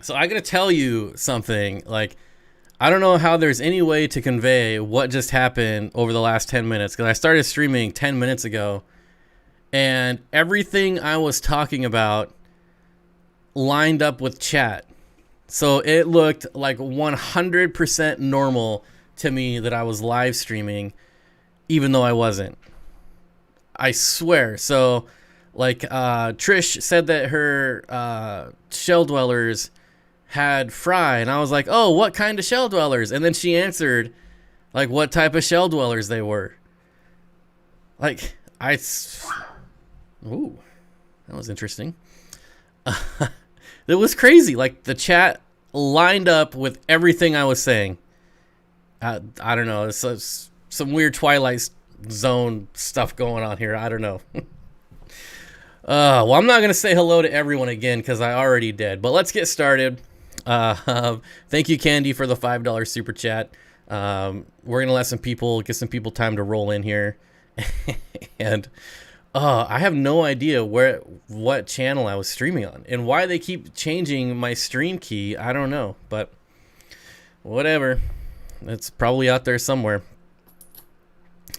So I gotta tell you something. Like, I don't know how there's any way to convey what just happened over the last 10 minutes. Because I started streaming 10 minutes ago. And everything I was talking about lined up with chat. So it looked like 100% normal to me that I was live streaming, even though I wasn't. I swear. So, like, Trish said that her shell dwellers had fry, and I was like, oh, what kind of shell dwellers? And then she answered, like, what type of shell dwellers they were. Like, ooh, that was interesting. It was crazy. Like, the chat lined up with everything I was saying. I don't know. It's some weird Twilight Zone stuff going on here. I don't know. Well, I'm not going to say hello to everyone again because I already did. But let's get started. Thank you, Candy, for the $5 super chat. We're going to let get some people time to roll in here. And I have no idea what channel I was streaming on and why they keep changing my stream key. I don't know, but whatever. It's probably out there somewhere.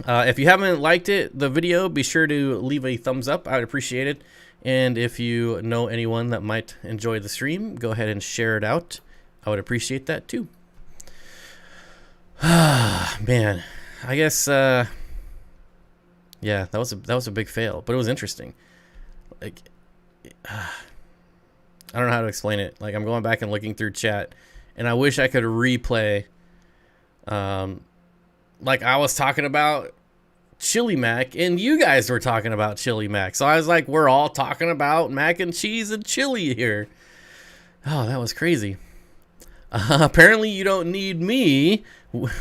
If you haven't liked the video, be sure to leave a thumbs up. I would appreciate it. And if you know anyone that might enjoy the stream, go ahead and share it out. I would appreciate that too. Man, I guess yeah, that was a big fail, but it was interesting. Like, I don't know how to explain it. Like, I'm going back and looking through chat, and I wish I could replay. Like, I was talking about chili mac, and you guys were talking about chili mac. So I was like, we're all talking about mac and cheese and chili here. Oh, that was crazy. Apparently, you don't need me.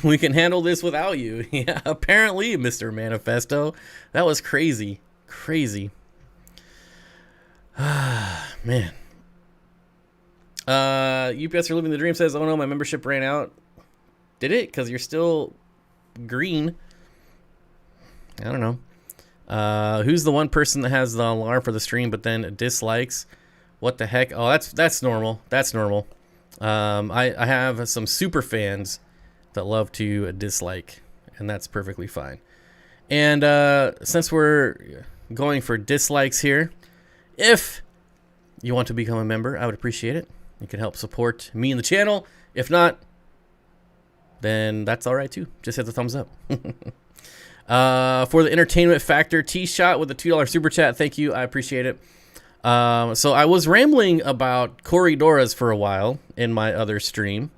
We can handle this without you. Yeah, apparently, Mr. Manifesto. That was crazy. Crazy. Man. UPS for Living the Dream says, oh no, my membership ran out. Did it? Because you're still green. I don't know. Who's the one person that has the alarm for the stream but then dislikes? What the heck? Oh, that's normal. That's normal. I have some super fans that love to dislike, and that's perfectly fine. And since we're going for dislikes here, if you want to become a member, I would appreciate it. You can help support me and the channel. If not, then that's all right too. Just hit the thumbs up. For the entertainment factor, T-Shot with a $2 super chat. Thank you. I appreciate it. So I was rambling about corridoras for a while in my other stream.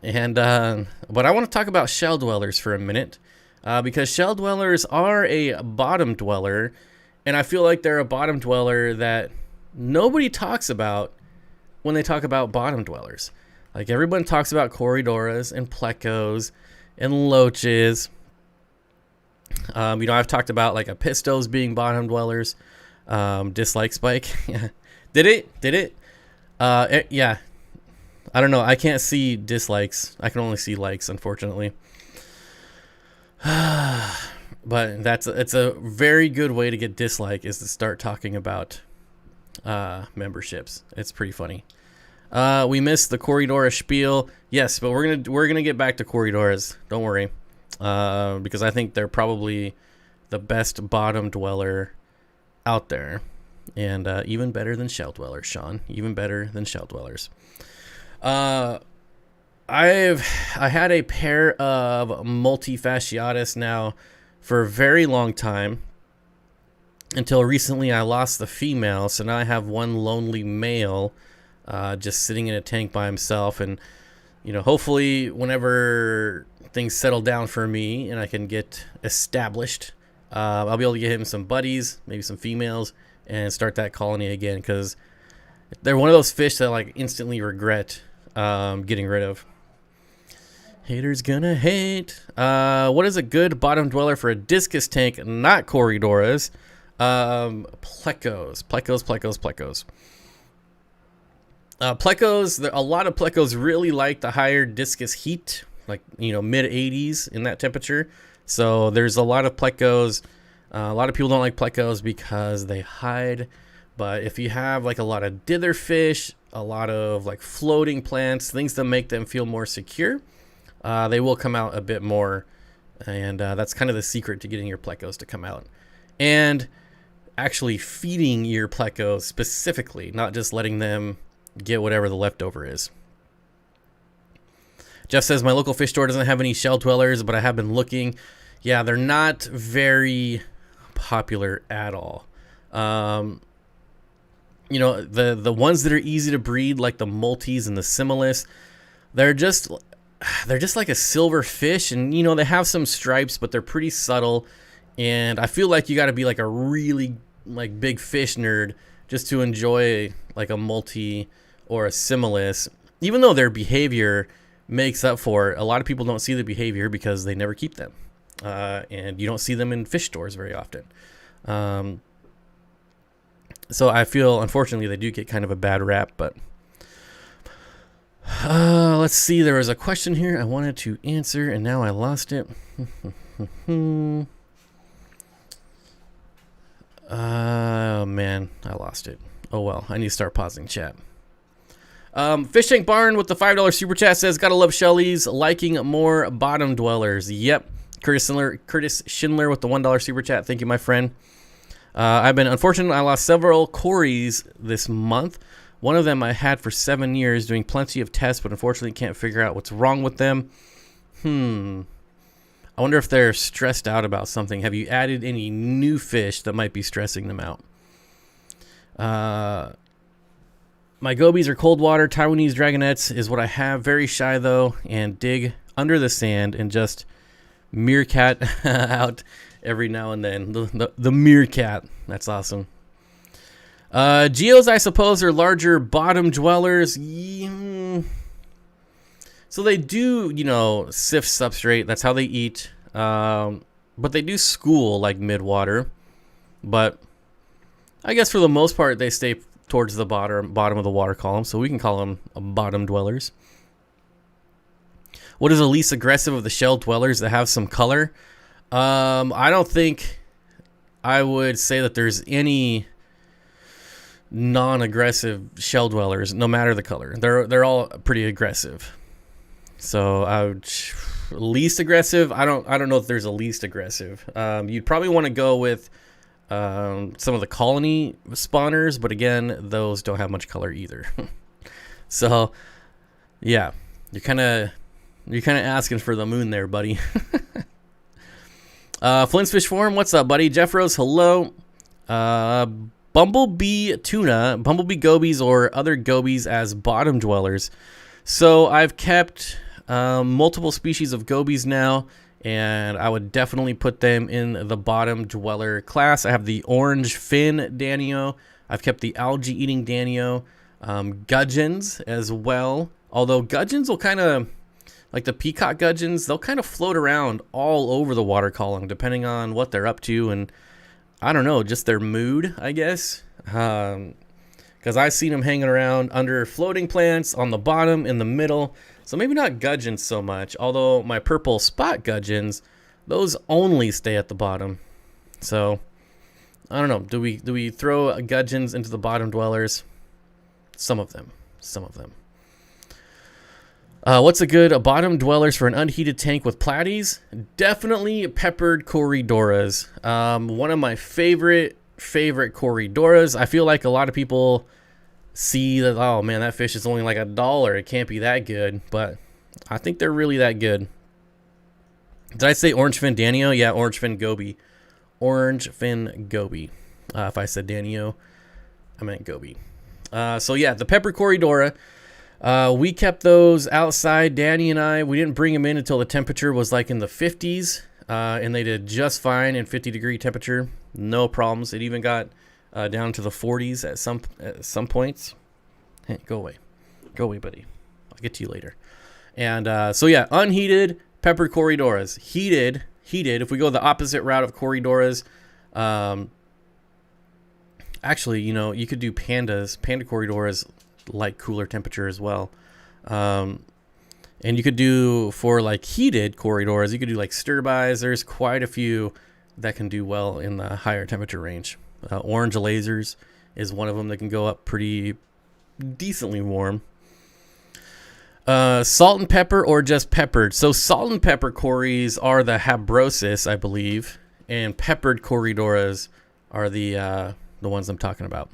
And but I want to talk about shell dwellers for a minute. Because shell dwellers are a bottom dweller. And I feel like they're a bottom dweller that nobody talks about when they talk about bottom dwellers. Like, everyone talks about corridoras and plecos and loaches. I've talked about like apistos being bottom dwellers. Dislike spike. Did it? Yeah. I don't know. I can't see dislikes. I can only see likes, unfortunately. But it's a very good way to get dislike, is to start talking about memberships. It's pretty funny. We missed the corridora spiel. Yes, but we're gonna get back to corridoras. Don't worry. Because I think they're probably the best bottom dweller out there, and even better than shell dwellers, Sean. Even better than shell dwellers. I had a pair of multifasciatus now for a very long time, until recently I lost the female, so now I have one lonely male just sitting in a tank by himself. And hopefully whenever things settle down for me and I can get established, I'll be able to get him some buddies, maybe some females, and start that colony again, because they're one of those fish that I like instantly regret getting rid of. Haters gonna hate. What is a good bottom dweller for a discus tank, not corridoras? Plecos. A lot of plecos really like the higher discus heat, like mid 80s in that temperature. So there's a lot of plecos. A lot of people don't like plecos because they hide But if you have like a lot of dither fish, a lot of like floating plants, things that make them feel more secure, they will come out a bit more. And that's kind of the secret to getting your plecos to come out. And actually feeding your plecos specifically, not just letting them get whatever the leftover is. Jeff says, my local fish store doesn't have any shell dwellers, but I have been looking. Yeah, they're not very popular at all. You know, the ones that are easy to breed, like the multis and the similis, they're just like a silver fish, and you know, they have some stripes, but they're pretty subtle. And I feel like you got to be like a really like big fish nerd just to enjoy like a multi or a similis, even though their behavior makes up for it. A lot of people don't see the behavior because they never keep them, and you don't see them in fish stores very often. So I feel, unfortunately, they do get kind of a bad rap. But let's see, there was a question here I wanted to answer, and now I lost it. Oh man, I lost it. Oh well, I need to start pausing chat. Fish Tank Barn with the $5 super chat says, gotta love Shellies, liking more bottom dwellers. Yep. Curtis Schindler with the $1 super chat. Thank you, my friend. I've been unfortunate. I lost several Corys this month. One of them I had for 7 years, doing plenty of tests, but unfortunately can't figure out what's wrong with them. I wonder if they're stressed out about something. Have you added any new fish that might be stressing them out? My gobies are cold water. Taiwanese dragonettes is what I have. Very shy, though, and dig under the sand and just meerkat out every now and then. The meerkat. That's awesome. Geos, I suppose, are larger bottom dwellers. So they do, you know, sift substrate. That's how they eat. But they do school like midwater. But I guess for the most part, they stay towards the bottom of the water column. So we can call them bottom dwellers. What is the least aggressive of the shell dwellers that have some color? I don't think I would say that there's any non-aggressive shell dwellers, no matter the color. They're all pretty aggressive. So I would least aggressive. I don't know if there's a least aggressive. You'd probably want to go with some of the colony spawners, but again, those don't have much color either. So yeah, you're kind of asking for the moon there, buddy. Flint's Fish Forum, what's up, buddy? Jeff Rose, hello. Bumblebee tuna, bumblebee gobies or other gobies as bottom dwellers. So I've kept multiple species of gobies now, and I would definitely put them in the bottom dweller class. I have the orange fin Danio. I've kept the algae eating Danio, gudgeons as well. Although gudgeons will kind of, like the peacock gudgeons, they'll kind of float around all over the water column depending on what they're up to, and I don't know, just their mood, I guess. Because I've seen them hanging around under floating plants, on the bottom, in the middle. So maybe not gudgeons so much, although my purple spot gudgeons, those only stay at the bottom. So I don't know. Do we throw gudgeons into the bottom dwellers? Some of them. What's a good bottom dwellers for an unheated tank with platies? Definitely peppered Corydoras. One of my favorite Corydoras. I feel like a lot of people see that, oh man, that fish is only like $1. It can't be that good, but I think they're really that good. Did I say orange fin Danio? Yeah, orange fin goby. Orange fin goby. If I said Danio, I meant goby. So yeah, the pepper Corydora. We kept those outside. Danny and I, we didn't bring them in until the temperature was like in the 50s, and they did just fine in 50-degree temperature. No problems. It even got down to the 40s at some points. Hey, go away, buddy. I'll get to you later. And so yeah, unheated pepper Corydoras. Heated. If we go the opposite route of Corydoras, actually, you know, you could do panda Corydoras like cooler temperature as well. And you could do, for like heated Corydoras, you could do like stir-bys. There's quite a few that can do well in the higher temperature range. Orange lasers is one of them that can go up pretty decently warm. Salt and pepper or just peppered. So salt and pepper cories are the Habrosis, I believe, and peppered Corydoras are the ones I'm talking about.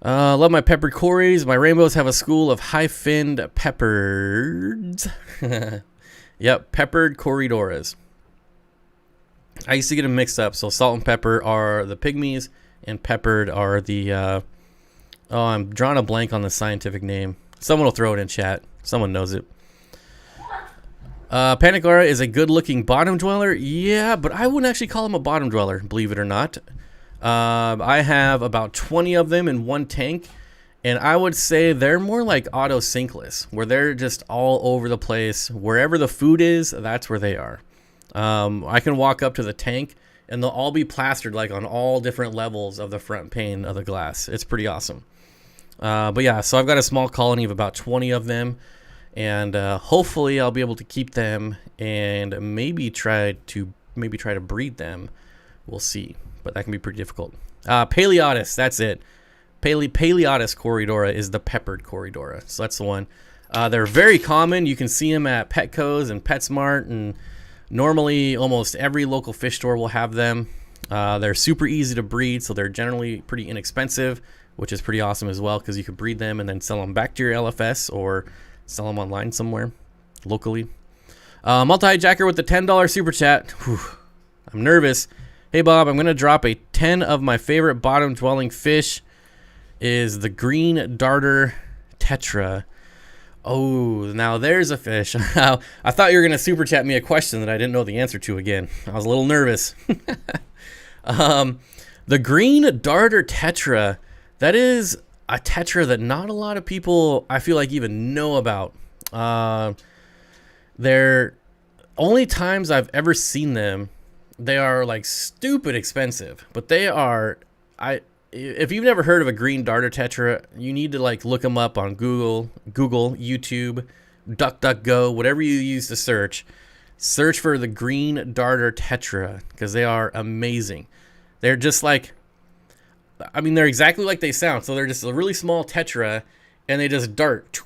Love my peppered cories. My rainbows have a school of high-finned peppereds. Yep, peppered Corydoras. I used to get them mixed up. So salt and pepper are the pygmies, and peppered are the... oh, I'm drawing a blank on the scientific name. Someone will throw it in chat. Someone knows it. Panicara is a good-looking bottom dweller. Yeah, but I wouldn't actually call him a bottom dweller, believe it or not. I have about 20 of them in one tank, and I would say they're more like autosinkless, where they're just all over the place. Wherever the food is, that's where they are. I can walk up to the tank, and they'll all be plastered like on all different levels of the front pane of the glass. It's pretty awesome. But yeah, so I've got a small colony of about 20 of them, and hopefully I'll be able to keep them and maybe try to breed them. We'll see, but that can be pretty difficult. Paleotis, that's it. Paleotis Corydora is the peppered Corydora, so that's the one. They're very common. You can see them at Petco's and PetSmart, and normally almost every local fish store will have them. They're super easy to breed, so they're generally pretty inexpensive, which is pretty awesome as well, because you could breed them and then sell them back to your LFS or sell them online somewhere locally. Multi-Jacker with the $10 super chat. Whew, I'm nervous. Hey Bob, I'm going to drop a 10 of my favorite bottom dwelling fish is the green darter tetra. Oh, now there's a fish. I thought you were going to super chat me a question that I didn't know the answer to again. I was a little nervous. The green darter tetra, that is a tetra that not a lot of people, I feel like, even know about. They're only times I've ever seen them, they are like stupid expensive, but they are, if you've never heard of a green darter tetra, you need to like look them up on Google, YouTube, DuckDuckGo, whatever you use to search for the green darter tetra, because they are amazing. They're just like, I mean, they're exactly like they sound. So they're just a really small tetra, and they just dart.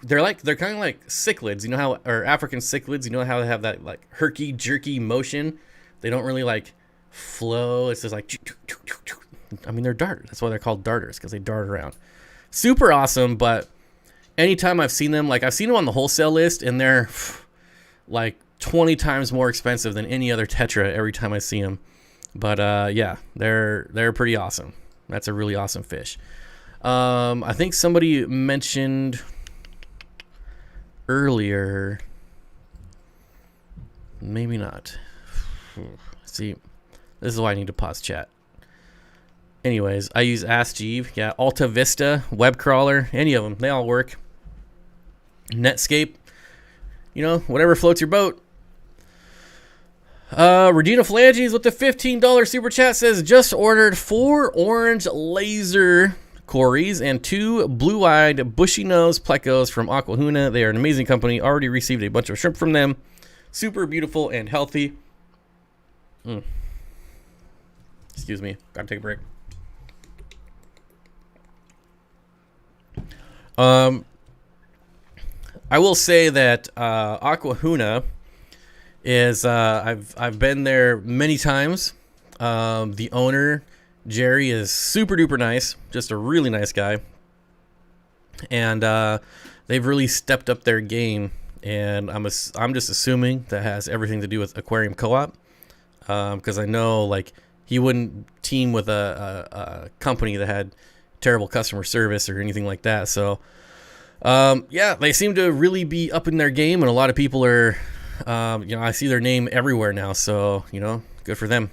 They're kind of like cichlids, you know how, or African cichlids, you know how they have that like herky jerky motion. They don't really like flow. It's just like, I mean, they're darters. That's why they're called darters, because they dart around. Super awesome. But anytime I've seen them, like I've seen them on the wholesale list, and they're like 20 times more expensive than any other tetra every time I see them. But yeah, they're pretty awesome. That's a really awesome fish. I think somebody mentioned earlier, maybe not. See, this is why I need to pause chat. Anyways, I use Ask Jeeve. Yeah, Alta Vista, web crawler, any of them, they all work. Netscape, you know, whatever floats your boat. Regina Phalanges with the $15 super chat says, just ordered 4 orange laser cories and 2 blue-eyed bushy-nosed plecos from Aquahuna. They are an amazing company. Already received a bunch of shrimp from them. Super beautiful and healthy. Excuse me. Gotta take a break. I will say that Aquahuna is I've been there many times. The owner, Jerry, is super duper nice, just a really nice guy, and they've really stepped up their game. And I'm just assuming that has everything to do with Aquarium Co-op, because I know like he wouldn't team with a company that had terrible customer service or anything like that. So yeah, they seem to really be up in their game, and a lot of people are. You know, I see their name everywhere now, so, you know, good for them.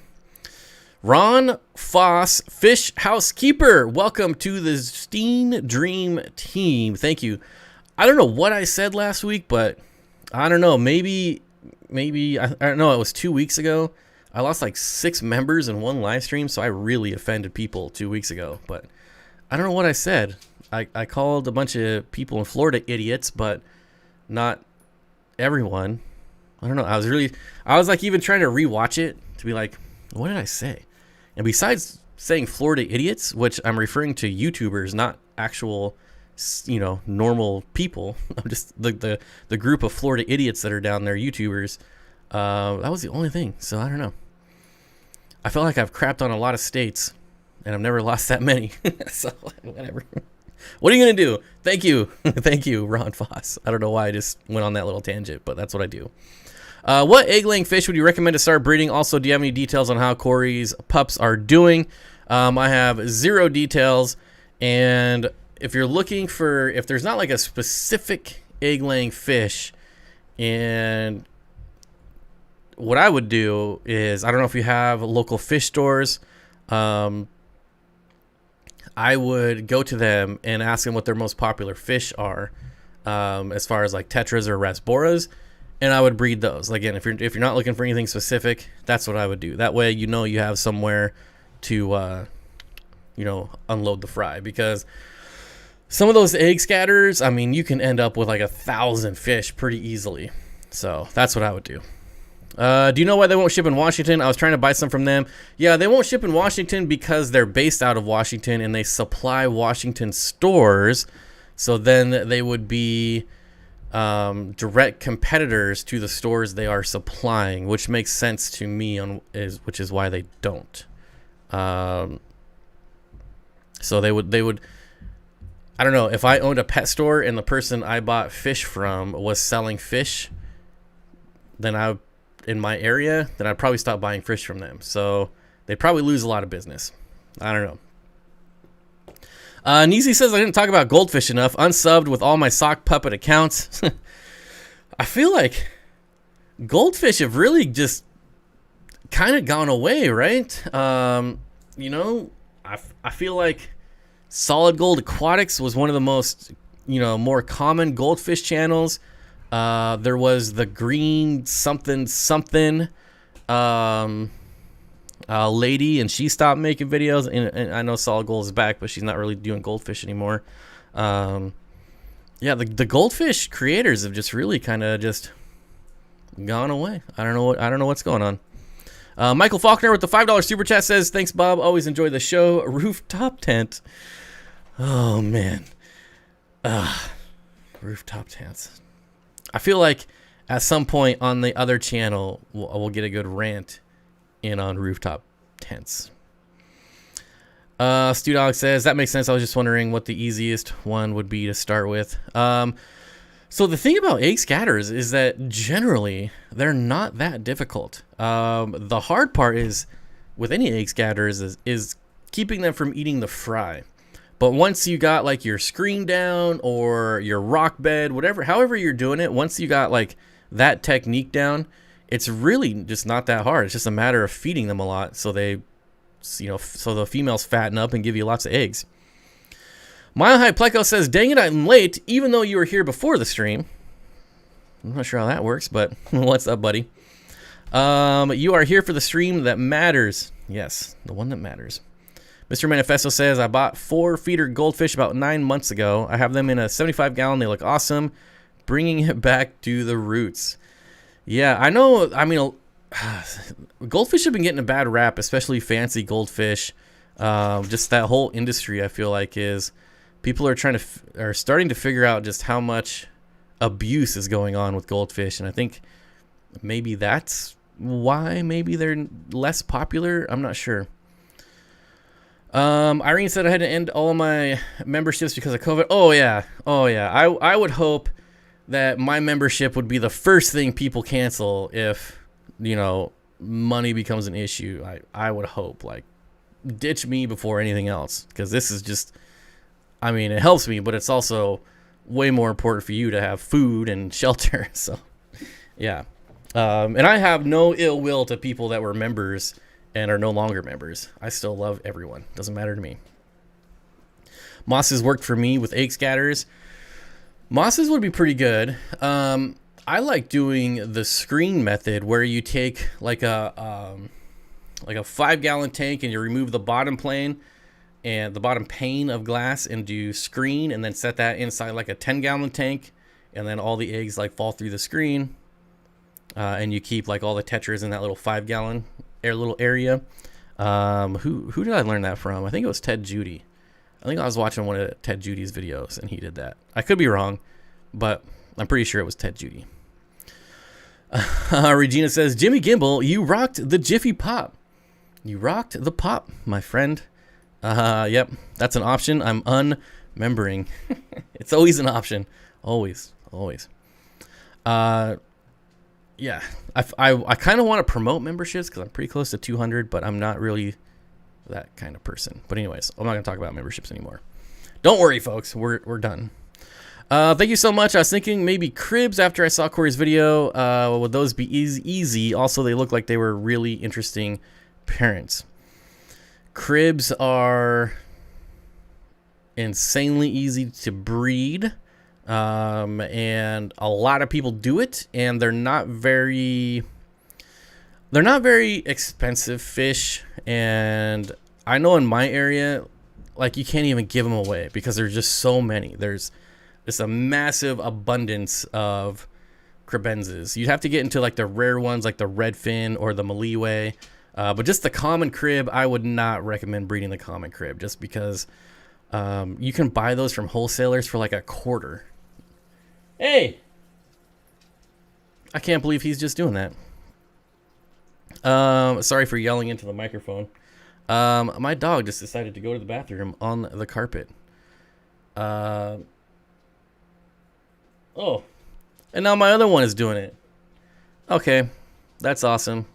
Ron Foss, Fish Housekeeper, welcome to the Steen Dream team. Thank you. I don't know what I said last week, but I don't know. Maybe I don't know. It was 2 weeks ago. I lost like 6 members in one live stream, so I really offended people 2 weeks ago. But I don't know what I said. I called a bunch of people in Florida idiots, but not everyone. I don't know. I was like even trying to rewatch it to be like, what did I say? And besides saying Florida idiots, which I'm referring to YouTubers, not actual, normal people. I'm just the group of Florida idiots that are down there, YouTubers. That was the only thing. So I don't know. I feel like I've crapped on a lot of states, and I've never lost that many. So whatever. What are you going to do? Thank you. Thank you, Ron Foss. I don't know why I just went on that little tangent, but that's what I do. What egg-laying fish would you recommend to start breeding? Also, do you have any details on how Corey's pups are doing? I have 0 details, and if there's not like a specific egg-laying fish, and what I would do is, I don't know if you have local fish stores, I would go to them and ask them what their most popular fish are, as far as like tetras or rasboras, and I would breed those. Again, if you're not looking for anything specific, that's what I would do. That way, you have somewhere to, unload the fry, because some of those egg scatters, I mean, you can end up with like 1,000 fish pretty easily. So that's what I would do. Do you know why they won't ship in Washington? I was trying to buy some from them. Yeah, they won't ship in Washington because they're based out of Washington and they supply Washington stores. So then they would be direct competitors to the stores they are supplying, which makes sense to me, which is why they don't. So they would. I don't know, if I owned a pet store and the person I bought fish from was selling fish, then in my area, then I'd probably stop buying fish from them. So they'd probably lose a lot of business. I don't know. Neezy says, I didn't talk about goldfish enough. Unsubbed with all my sock puppet accounts. I feel like goldfish have really just kind of gone away, right? I feel like Solid Gold Aquatics was one of the most, more common goldfish channels. There was the green something lady, and she stopped making videos, and I know Solid Gold is back, but she's not really doing goldfish anymore. The goldfish creators have just really kind of just gone away. I don't know what's going on. Michael Faulkner with the $5 super chat says, thanks, Bob, always enjoy the show. Rooftop tent. Oh man. Rooftop tents. I feel like at some point on the other channel, we'll get a good rant in on rooftop tents. Stu Dog says, that makes sense. I was just wondering what the easiest one would be to start with. So the thing about egg scatters is that generally they're not that difficult. The hard part is with any egg scatters is keeping them from eating the fry. But once you got like your screen down or your rock bed, however you're doing it, once you got like that technique down, it's really just not that hard. It's just a matter of feeding them a lot so the females fatten up and give you lots of eggs. Mile High Pleco says, dang it, I'm late, even though you were here before the stream. I'm not sure how that works, but what's up, buddy? You are here for the stream that matters. Yes, the one that matters. Mr. Manifesto says, I bought 4 feeder goldfish about 9 months ago. I have them in a 75-gallon. They look awesome. Bringing it back to the roots. Yeah, I know. I mean, goldfish have been getting a bad rap, especially fancy goldfish. Just that whole industry, I feel like, is people are starting to figure out just how much abuse is going on with goldfish. And I think maybe that's why maybe they're less popular. I'm not sure. Irene said I had to end all of my memberships because of COVID. Oh yeah. I would hope that my membership would be the first thing people cancel if, money becomes an issue. I would hope, like, ditch me before anything else, because this is just, I mean, it helps me, but it's also way more important for you to have food and shelter. So yeah. And I have no ill will to people that were members and are no longer members. I still love everyone. Doesn't matter to me. Mosses worked for me with egg scatters. Mosses would be pretty good. I like doing the screen method where you take like a 5-gallon tank and you remove the bottom plane and the bottom pane of glass and do screen, and then set that inside like a 10-gallon tank, and then all the eggs like fall through the screen, and you keep like all the tetras in that little 5-gallon little area. Who did I learn that from? I think it was Ted Judy. I think I was watching one of Ted Judy's videos, and he did that. I could be wrong, but I'm pretty sure it was Ted Judy. Regina says, Jimmy Gimbal, you rocked the Jiffy Pop. You rocked the pop, my friend. Yep, that's an option. I'm unmembering. It's always an option. Always. Yeah, I kind of want to promote memberships because I'm pretty close to 200, but I'm not really that kind of person. But anyways, I'm not going to talk about memberships anymore. Don't worry, folks. We're done. Thank you so much. I was thinking maybe cribs after I saw Corey's video. Would those be easy? Also, they look like they were really interesting parents. Cribs are insanely easy to breed. And a lot of people do it, and they're not very expensive fish. And I know in my area, like, you can't even give them away because there's just so many. There's just a massive abundance of cribenzas. You'd have to get into like the rare ones, like the redfin or the Maliwe. But just the common crib, I would not recommend breeding the common crib just because you can buy those from wholesalers for like $0.25. Hey! I can't believe he's just doing that. Sorry for yelling into the microphone. My dog just decided to go to the bathroom on the carpet. Oh. And now my other one is doing it. Okay. That's awesome.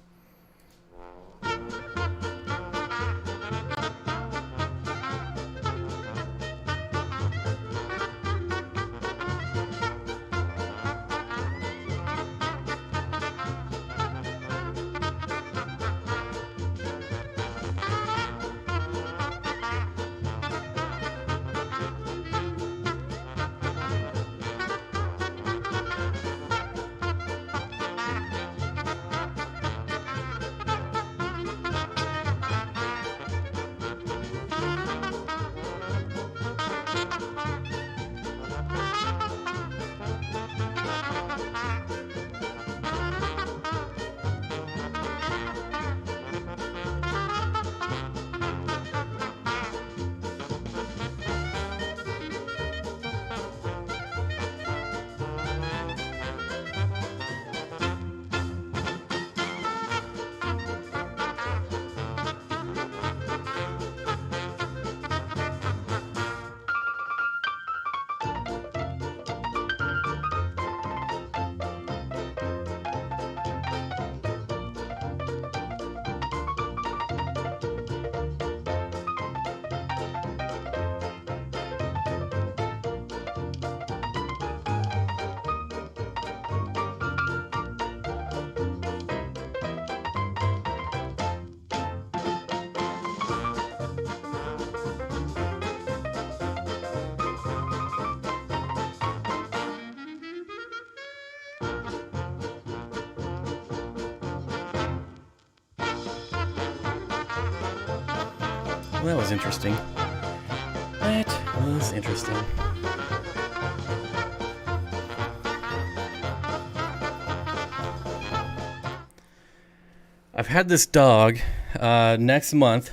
Well, that was interesting. That was interesting. I've had this dog next month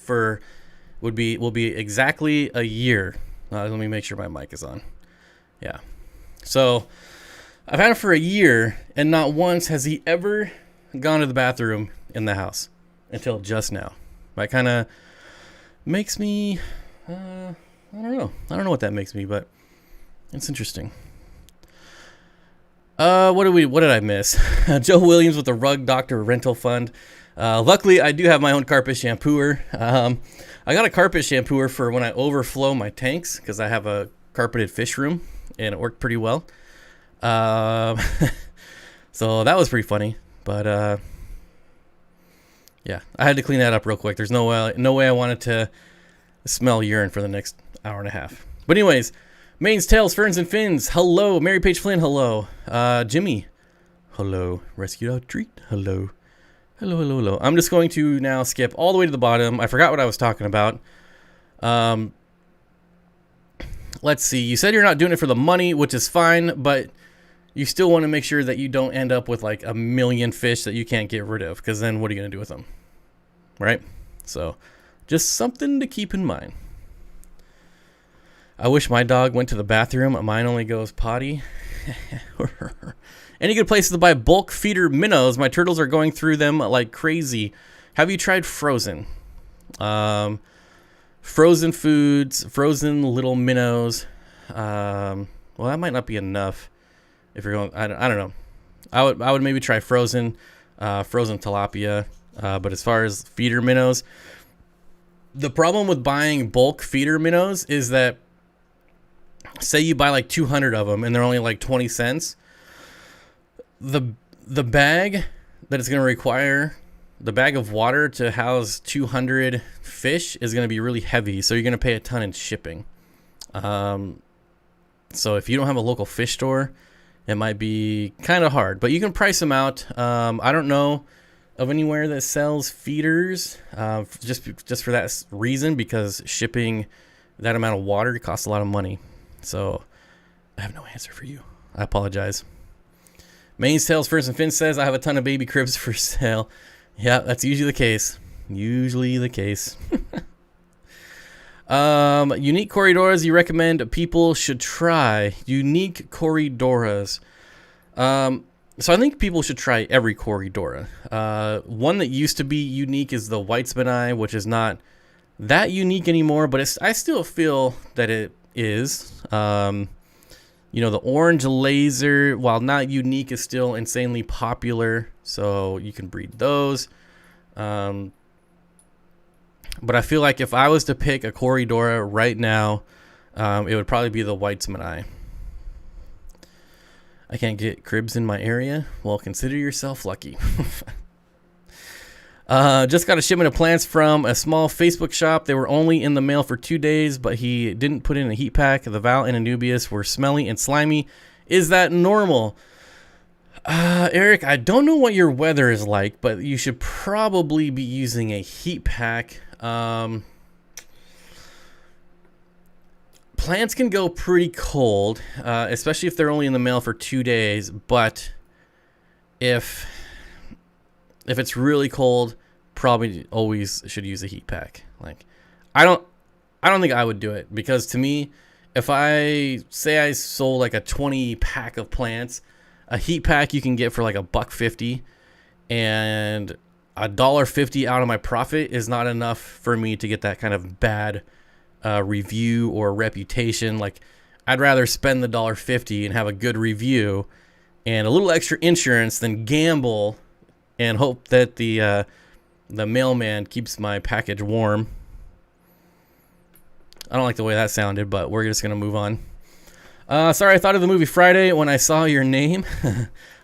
will be exactly a year. Let me make sure my mic is on. Yeah. So I've had him for a year, and not once has he ever gone to the bathroom in the house until just now. That kind of makes me, I don't know. I don't know what that makes me, but it's interesting. What did I miss? Joe Williams with the Rug Doctor Rental Fund. Luckily, I do have my own carpet shampooer. I got a carpet shampooer for when I overflow my tanks because I have a carpeted fish room, and it worked pretty well. So that was pretty funny, but yeah, I had to clean that up real quick. There's no way I wanted to smell urine for the next hour and a half. But anyways, Mains, Tails, Ferns, and Fins, hello. Mary Page Flynn, hello. Jimmy, hello. Rescue Dog Treat, hello. Hello. I'm just going to now skip all the way to the bottom. I forgot what I was talking about. Let's see. You said you're not doing it for the money, which is fine, but you still want to make sure that you don't end up with like 1 million fish that you can't get rid of, because then what are you going to do with them? Right? So just something to keep in mind. I wish my dog went to the bathroom. Mine only goes potty. Any good places to buy bulk feeder minnows? My turtles are going through them like crazy. Have you tried frozen? Frozen foods, frozen little minnows. Well, that might not be enough if you're going. I don't know. I would maybe try frozen tilapia. But as far as feeder minnows, the problem with buying bulk feeder minnows is that, say you buy like 200 of them and they're only like 20 cents. The bag that it's going to require, the bag of water to house 200 fish is going to be really heavy, so you're going to pay a ton in shipping. So if you don't have a local fish store, it might be kind of hard, but you can price them out. I don't know of anywhere that sells feeders, just for that reason, because shipping that amount of water costs a lot of money. So I have no answer for you. I apologize. Maine's Tails First and Fin says, I have a ton of baby cribs for sale. Yeah, that's usually the case. Unique Corridoras you recommend people should try. Unique Corridoras. So I think people should try every Corridora. One that used to be unique is the Whitesman Eye, which is not that unique anymore, but I still feel that it is. The orange laser, while not unique, is still insanely popular, so you can breed those. But I feel like if I was to pick a Corridora right now, it would probably be the Whitesman Eye. I can't get cribs in my area? Well, consider yourself lucky. Just got a shipment of plants from a small Facebook shop. They were only in the mail for 2 days, but he didn't put in a heat pack. The Val and Anubias were smelly and slimy. Is that normal? Eric, I don't know what your weather is like, but you should probably be using a heat pack. Plants can go pretty cold, especially if they're only in the mail for 2 days, but if it's really cold, probably always should use a heat pack. Like, I don't think I would do it, because to me, if I sold like a 20 pack of plants, a heat pack you can get for like $1.50, and $1.50 out of my profit is not enough for me to get that kind of bad review or reputation. Like, I'd rather spend the $1.50 and have a good review and a little extra insurance than gamble and hope that the mailman keeps my package warm. I don't like the way that sounded, but we're just going to move on. Sorry, I thought of the movie Friday when I saw your name.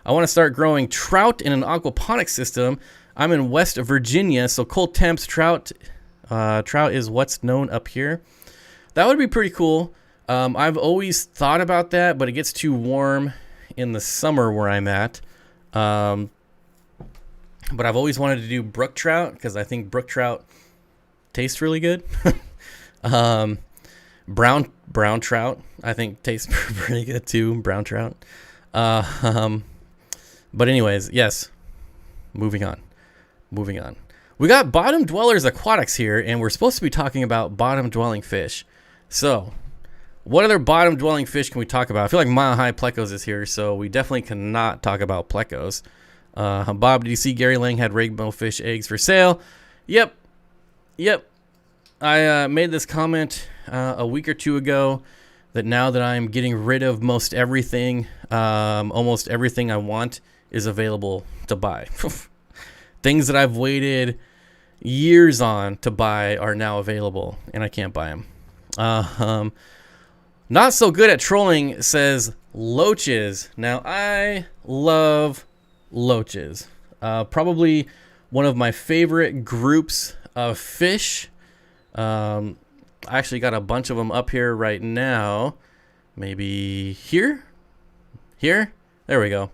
I want to start growing trout in an aquaponics system. I'm in West Virginia, so cold temps, trout is what's known up here. That would be pretty cool. I've always thought about that, but it gets too warm in the summer where I'm at. But I've always wanted to do brook trout, because I think brook trout tastes really good. Brown trout, I think, tastes pretty good too. Brown trout. But anyways, yes. Moving on. We got Bottom Dwellers Aquatics here, and we're supposed to be talking about bottom dwelling fish. So, what other bottom dwelling fish can we talk about? I feel like Mile High Plecos is here, so we definitely cannot talk about Plecos. Bob, did you see Gary Lang had rainbow fish eggs for sale? Yep. I made this comment a week or two ago that now that I'm getting rid of most everything, almost everything I want is available to buy. Things that I've waited years on to buy are now available, and I can't buy them. Not so good at trolling says loaches. Now, I love loaches. Probably one of my favorite groups of fish. I actually got a bunch of them up here right now. Maybe here? There we go.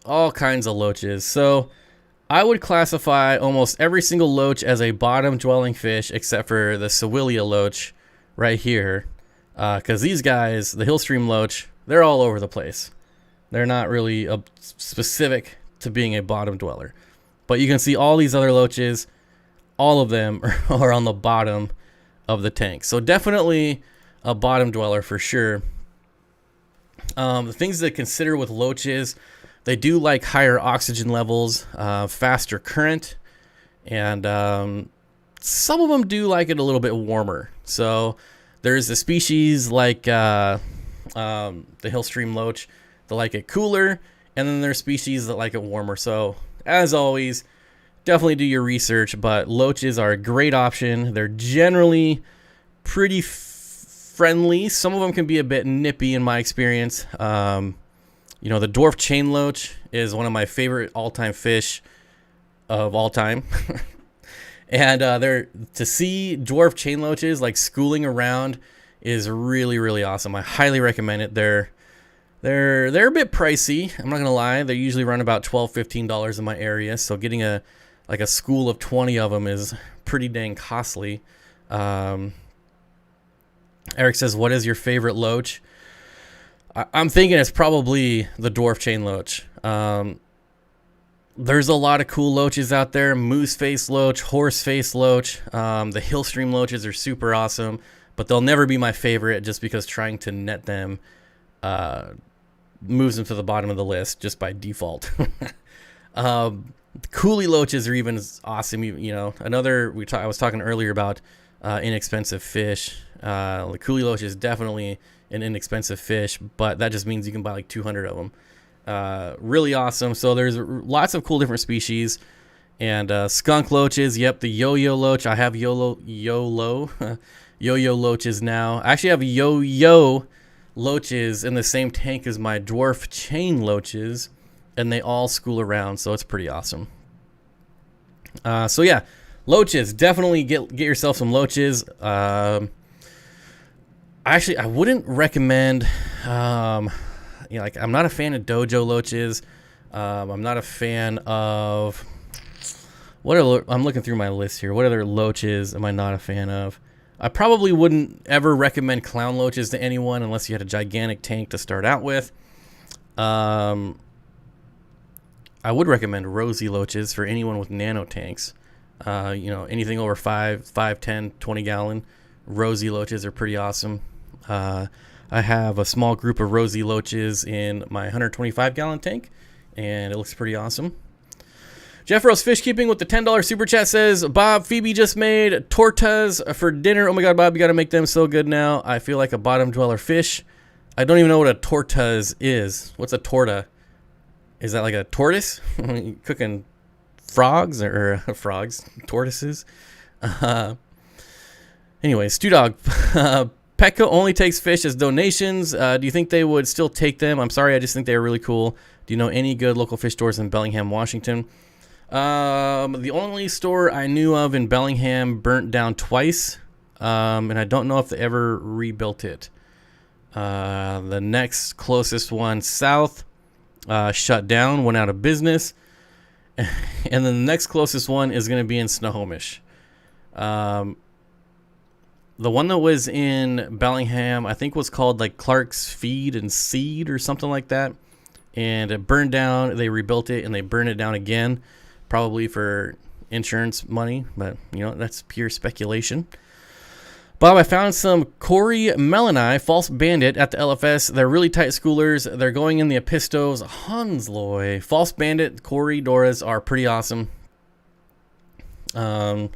All kinds of loaches. So I would classify almost every single loach as a bottom dwelling fish, except for the Sewillia loach right here. Because these guys, the Hillstream loach, they're all over the place. They're not really specific to being a bottom dweller. But you can see all these other loaches, all of them are on the bottom of the tank. So definitely a bottom dweller for sure. The things to consider with loaches, they do like higher oxygen levels, faster current, and some of them do like it a little bit warmer. So there's a species like the Hillstream loach that like it cooler, and then there's species that like it warmer. So as always, definitely do your research, but loaches are a great option. They're generally pretty friendly. Some of them can be a bit nippy in my experience. You know, the dwarf chain loach is one of my favorite all-time fish of all time. And to see dwarf chain loaches like schooling around is really, really awesome. I highly recommend it. They're a bit pricey. I'm not gonna lie. They usually run about $12-15 in my area. So getting a school of 20 of them is pretty dang costly. Eric says, "What is your favorite loach?" I'm thinking it's probably the dwarf chain loach. There's a lot of cool loaches out there. Moose face loach, horse face loach. The Hillstream loaches are super awesome, but they'll never be my favorite just because trying to net them moves them to the bottom of the list just by default. Coolie loaches are even awesome. You know, I was talking earlier about inexpensive fish. The coolie loach is definitely an inexpensive fish, but that just means you can buy like 200 of them. Really awesome. So there's lots of cool different species. And skunk loaches, yep, the yo-yo loach. I have yo-yo loaches now. I actually have yo-yo loaches in the same tank as my dwarf chain loaches, and they all school around, so it's pretty awesome. So yeah, loaches, definitely get yourself some loaches. Actually, I wouldn't recommend, like I'm not a fan of dojo loaches. I'm not a fan of, I'm looking through my list here. What other loaches am I not a fan of? I probably wouldn't ever recommend clown loaches to anyone unless you had a gigantic tank to start out with. I would recommend rosy loaches for anyone with nano tanks. You know, anything over 5, 10, 20 gallon. Rosy loaches are pretty awesome. I have a small group of rosy loaches in my 125 gallon tank, and it looks pretty awesome. Jeff Rose Fish Keeping with the $10 super chat says, "Bob, Phoebe just made tortas for dinner. Oh my God, Bob, you got to make them so good now. I feel like a bottom dweller fish." I don't even know what a tortas is. What's a torta? Is that like a tortoise? Cooking frogs or frogs, tortoises? Anyway, Stew Dog. Petco only takes fish as donations. Do you think they would still take them? I'm sorry, I just think they're really cool. Do you know any good local fish stores in Bellingham, Washington? The only store I knew of in Bellingham burnt down twice, and I don't know if they ever rebuilt it. The next closest one south shut down, went out of business, and then the next closest one is going to be in Snohomish. The one that was in Bellingham, I think was called like Clark's Feed and Seed or something like that. And it burned down. They rebuilt it and they burned it down again, probably for insurance money. But, you know, that's pure speculation. Bob, I found some Cory Melani False Bandit at the LFS. They're really tight schoolers. They're going in the Epistos Hansloy. False Bandit, Cory, Doras are pretty awesome. Yeah.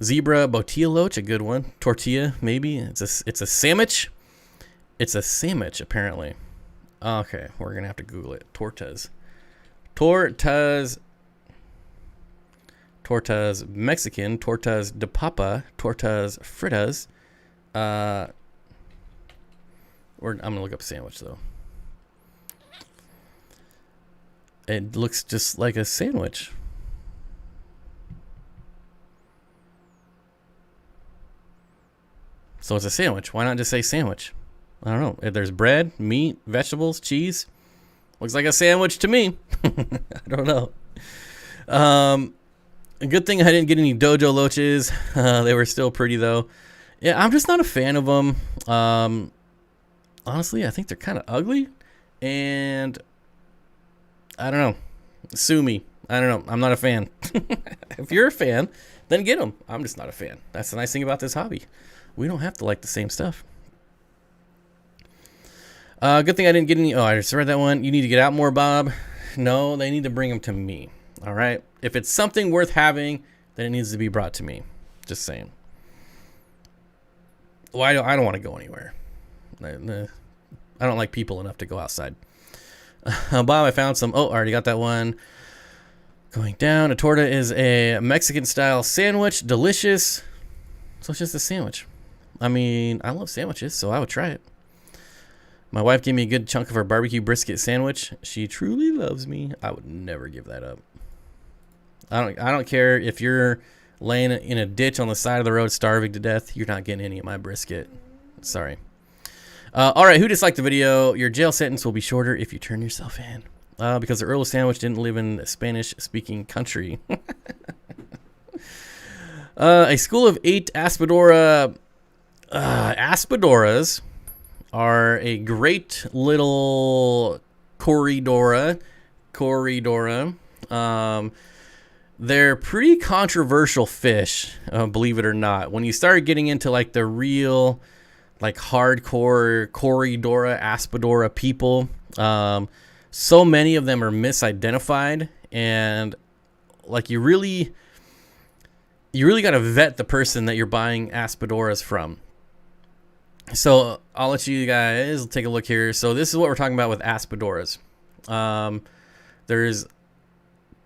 Zebra Botilla Loach, a good one. Tortilla, maybe. It's a sandwich. It's a sandwich, apparently. Okay, we're going to have to Google it. Tortas Mexican, tortas de papa, tortas fritas. I'm going to look up sandwich, though. It looks just like a sandwich. So it's a sandwich. Why not just say sandwich? I don't know. If there's bread, meat, vegetables, cheese. Looks like a sandwich to me. I don't know. A good thing I didn't get any dojo loaches. They were still pretty, though. Yeah, I'm just not a fan of them. Honestly, I think they're kind of ugly. And I don't know. Sue me. I don't know. I'm not a fan. If you're a fan, then get them. I'm just not a fan. That's the nice thing about this hobby. We don't have to like the same stuff. Good thing I didn't get any. Oh, I just read that one. You need to get out more, Bob. No, they need to bring them to me. All right. If it's something worth having, then it needs to be brought to me. Just saying. Well, I don't want to go anywhere. I don't like people enough to go outside. Bob, I found some. Oh, I already got that one. Going down. A torta is a Mexican-style sandwich. Delicious. So it's just a sandwich. I mean, I love sandwiches, so I would try it. My wife gave me a good chunk of her barbecue brisket sandwich. She truly loves me. I would never give that up. I don't care if you're laying in a ditch on the side of the road starving to death. You're not getting any of my brisket. Sorry. All right, who disliked the video? Your jail sentence will be shorter if you turn yourself in. Because the Earl of Sandwich didn't live in a Spanish-speaking country. A school of 8 Aspidora. Aspidoras are a great little Corydora. They're pretty controversial fish, believe it or not. When you start getting into like the real, like hardcore Corydora, Aspidora people, so many of them are misidentified, and like you really got to vet the person that you're buying Aspidoras from. So I'll let you guys take a look here. So this is what we're talking about with Aspidoras. There's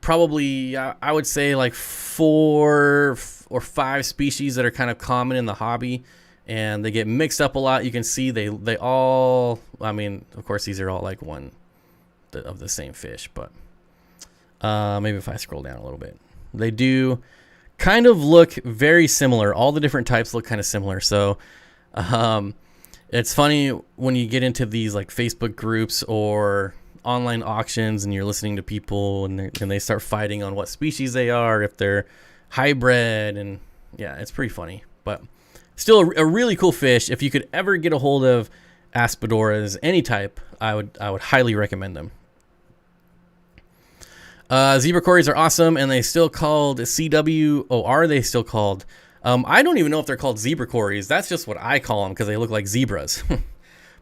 probably, I would say, like 4 or 5 species that are kind of common in the hobby, and they get mixed up a lot. You can see they all, I mean, of course, these are all like one of the same fish, but maybe if I scroll down a little bit, they do kind of look very similar. All the different types look kind of similar. So it's funny when you get into these like Facebook groups or online auctions and you're listening to people and they start fighting on what species they are, if they're hybrid, and yeah, it's pretty funny, but still a really cool fish. If you could ever get a hold of Aspidoras, any type, I would highly recommend them. Zebra cories are awesome, and they still called CW. Oh, are they still called? I don't even know if they're called zebra cories. That's just what I call them because they look like zebras.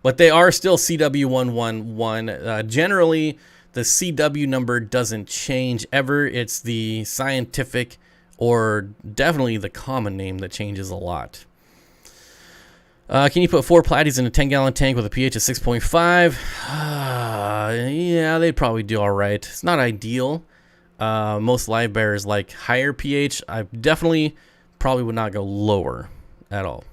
But they are still CW111. Generally, the CW number doesn't change ever. It's the scientific or definitely the common name that changes a lot. Can you put 4 platies in a 10-gallon tank with a pH of 6.5? Yeah, they'd probably do all right. It's not ideal. Most live bears like higher pH. I definitely probably would not go lower at all.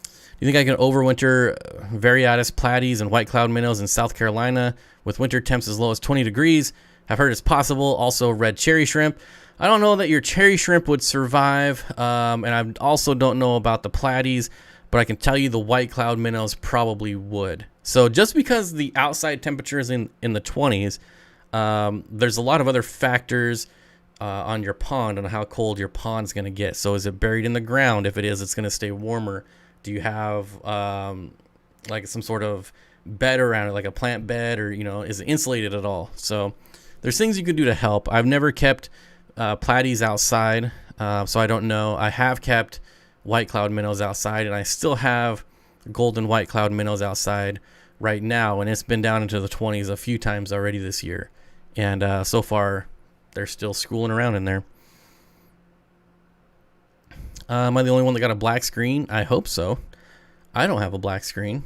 Do you think I can overwinter Variatus platies and white cloud minnows in South Carolina with winter temps as low as 20 degrees? I've heard it's possible. Also, red cherry shrimp. I don't know that your cherry shrimp would survive, and I also don't know about the platies, but I can tell you the white cloud minnows probably would. So just because the outside temperature is in the 20s, there's a lot of other factors on your pond and how cold your pond's going to get. So is it buried in the ground? If it is, it's going to stay warmer. Do you have like some sort of bed around it, like a plant bed, or is it insulated at all? So there's things you could do to help. I've never kept platies outside, so I don't know. I have kept white cloud minnows outside, and I still have golden white cloud minnows outside right now, and it's been down into the 20s a few times already this year, and so far they're still schooling around in there. Am I the only one that got a black screen? I hope so. I don't have a black screen.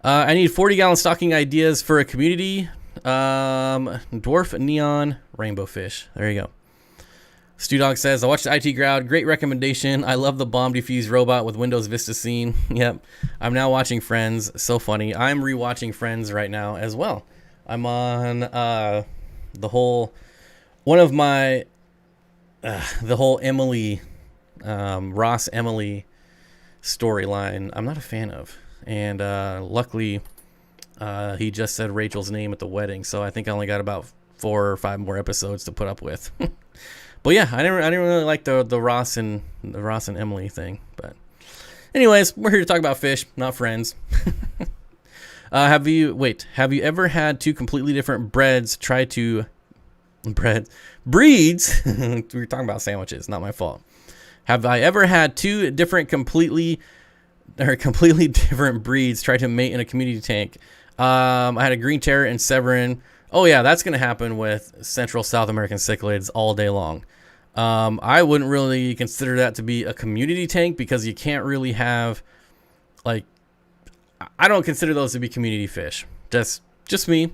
I need 40-gallon stocking ideas for a community. Dwarf neon rainbow fish. There you go. Stu Dog says, I watched the IT Crowd. Great recommendation. I love the bomb defuse robot with Windows Vista scene. Yep. I'm now watching Friends. So funny. I'm rewatching Friends right now as well. I'm on the whole Emily, Ross Emily storyline. I'm not a fan of. And luckily, he just said Rachel's name at the wedding, so I think I only got about 4 or 5 more episodes to put up with. But yeah, I didn't really like the Ross and Emily thing. But anyways, we're here to talk about fish, not Friends. Have you ever had two completely different breeds? We were talking about sandwiches, not my fault. Have I ever had two different completely different breeds try to mate in a community tank? I had a green terror and Severin. Oh yeah, that's gonna happen with Central South American cichlids all day long. I wouldn't really consider that to be a community tank because you can't really have, like, I don't consider those to be community fish. Just me.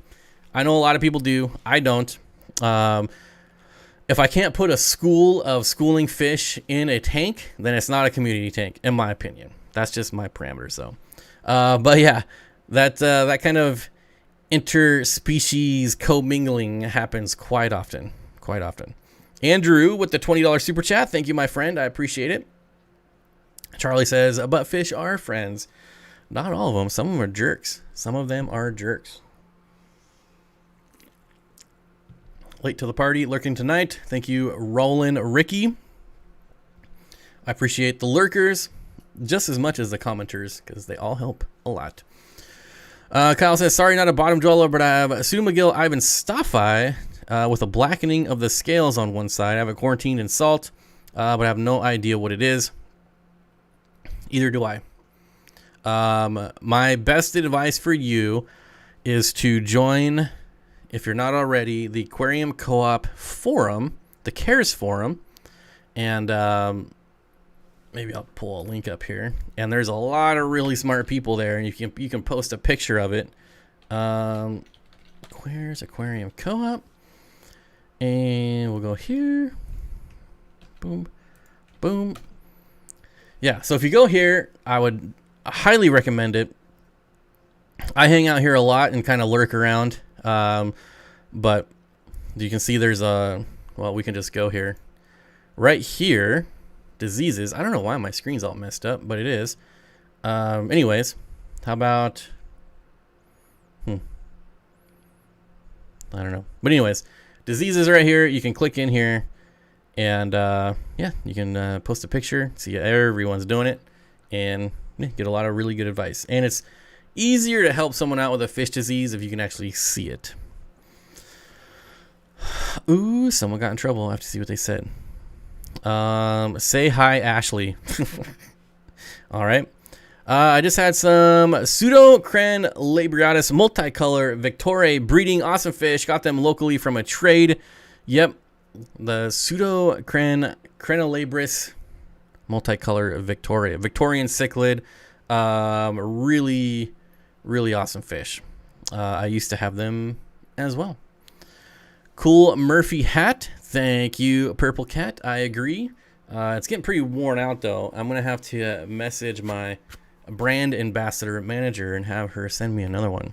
I know a lot of people do. I don't. If I can't put a school of schooling fish in a tank, then it's not a community tank, in my opinion. That's just my parameters, though. But yeah, that kind of interspecies commingling happens quite often. Andrew with the $20 super chat. Thank you, my friend. I appreciate it. Charlie says, but fish are friends. Not all of them. Some of them are jerks. Late to the party, lurking tonight. Thank you, Roland Ricky. I appreciate the lurkers just as much as the commenters because they all help a lot. Kyle says, sorry, not a bottom dweller, but I have a pseudomcgill Ivan Staffi with a blackening of the scales on one side. I have it quarantined in salt, but I have no idea what it is. Either do I. My best advice for you is to join, if you're not already, the Aquarium Co-op forum, the CARES forum, and maybe I'll pull a link up here. And there's a lot of really smart people there, and you can post a picture of it. Where's Aquarium Co-op? And we'll go here. Boom, boom. Yeah, so if you go here, I would highly recommend it. I hang out here a lot and kind of lurk around. But you can see there's we can just go here. Right here, diseases. I don't know why my screen's all messed up, but it is. Anyways, how about... I don't know. But anyways, diseases right here. You can click in here. And, yeah, you can post a picture. See everyone's doing it. And get a lot of really good advice. And it's easier to help someone out with a fish disease if you can actually see it. Ooh, someone got in trouble. I have to see what they said. Say hi, Ashley. All right. I just had some Pseudocren labriatus multicolor Victoria breeding. Awesome fish. Got them locally from a trade. Yep. The Pseudocren crenolabris multicolor Victoria. Victorian cichlid. Really, really awesome fish. I used to have them as well. Cool Murphy hat. Thank you, Purple Cat. I agree. It's getting pretty worn out, though. I'm going to have to message my brand ambassador manager and have her send me another one.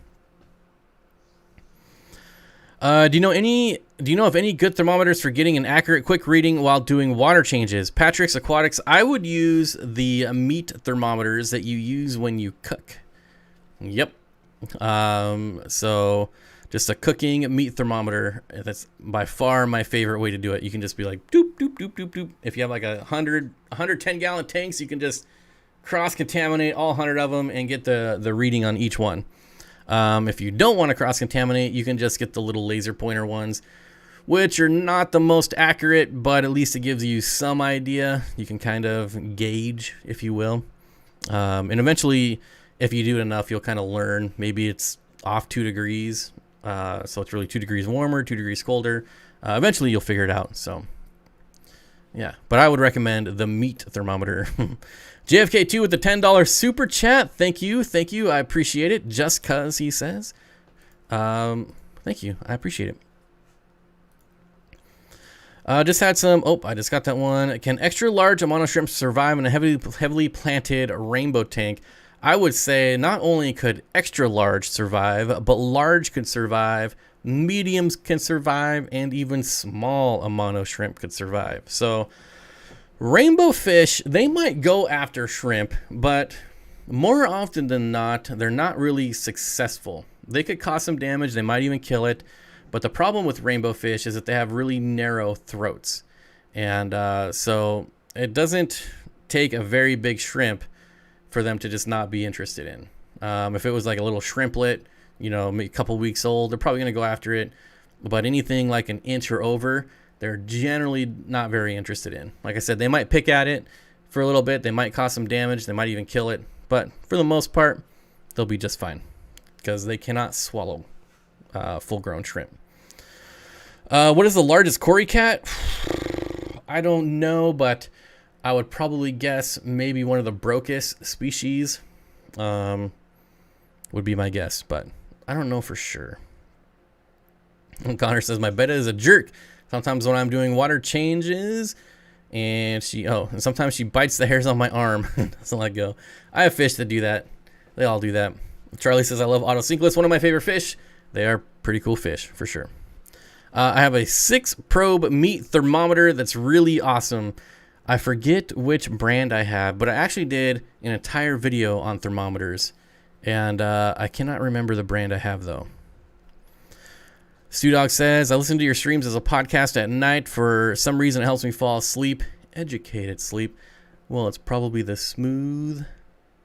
Do you know of any good thermometers for getting an accurate quick reading while doing water changes? Patrick's Aquatics. I would use the meat thermometers that you use when you cook. Yep. So just a cooking meat thermometer. That's by far my favorite way to do it. You can just be like doop doop doop doop doop. If you have like 110 gallon tanks, you can just cross contaminate all 100 of them and get the reading on each one. If you don't want to cross-contaminate, you can just get the little laser pointer ones, which are not the most accurate, but at least it gives you some idea. You can kind of gauge, if you will. And eventually, if you do it enough, you'll kind of learn. Maybe it's off 2 degrees, so it's really 2 degrees warmer, 2 degrees colder. Eventually, you'll figure it out. So, yeah. But I would recommend the meat thermometer. JFK2 with the $10 super chat. Thank you. I appreciate it. Just cuz, he says. Thank you. I appreciate it. Just had some. Oh, I just got that one. Can extra large Amano shrimp survive in a heavily planted rainbow tank? I would say not only could extra large survive, but large could survive, mediums can survive, and even small Amano shrimp could survive. So rainbow fish, they might go after shrimp, but more often than not, they're not really successful. They could cause some damage. They might even kill it. But the problem with rainbow fish is that they have really narrow throats. And so it doesn't take a very big shrimp for them to just not be interested in. If it was like a little shrimplet, you know, maybe a couple weeks old, they're probably going to go after it. But anything like an inch or over, they're generally not very interested in. Like I said, they might pick at it for a little bit. They might cause some damage. They might even kill it. But for the most part, they'll be just fine because they cannot swallow full-grown shrimp. What is the largest cory cat? I don't know, but I would probably guess maybe one of the Brocus species would be my guess, but I don't know for sure. And Connor says, my betta is a jerk. Sometimes when I'm doing water changes, and sometimes she bites the hairs on my arm and doesn't let go. I have fish that do that. They all do that. Charlie says, I love autocinklets. One of my favorite fish. They are pretty cool fish, for sure. I have a 6-probe meat thermometer that's really awesome. I forget which brand I have, but I actually did an entire video on thermometers, and I cannot remember the brand I have, though. Stu Dog says, I listen to your streams as a podcast at night. For some reason, it helps me fall asleep. Educated sleep. Well, it's probably the smooth,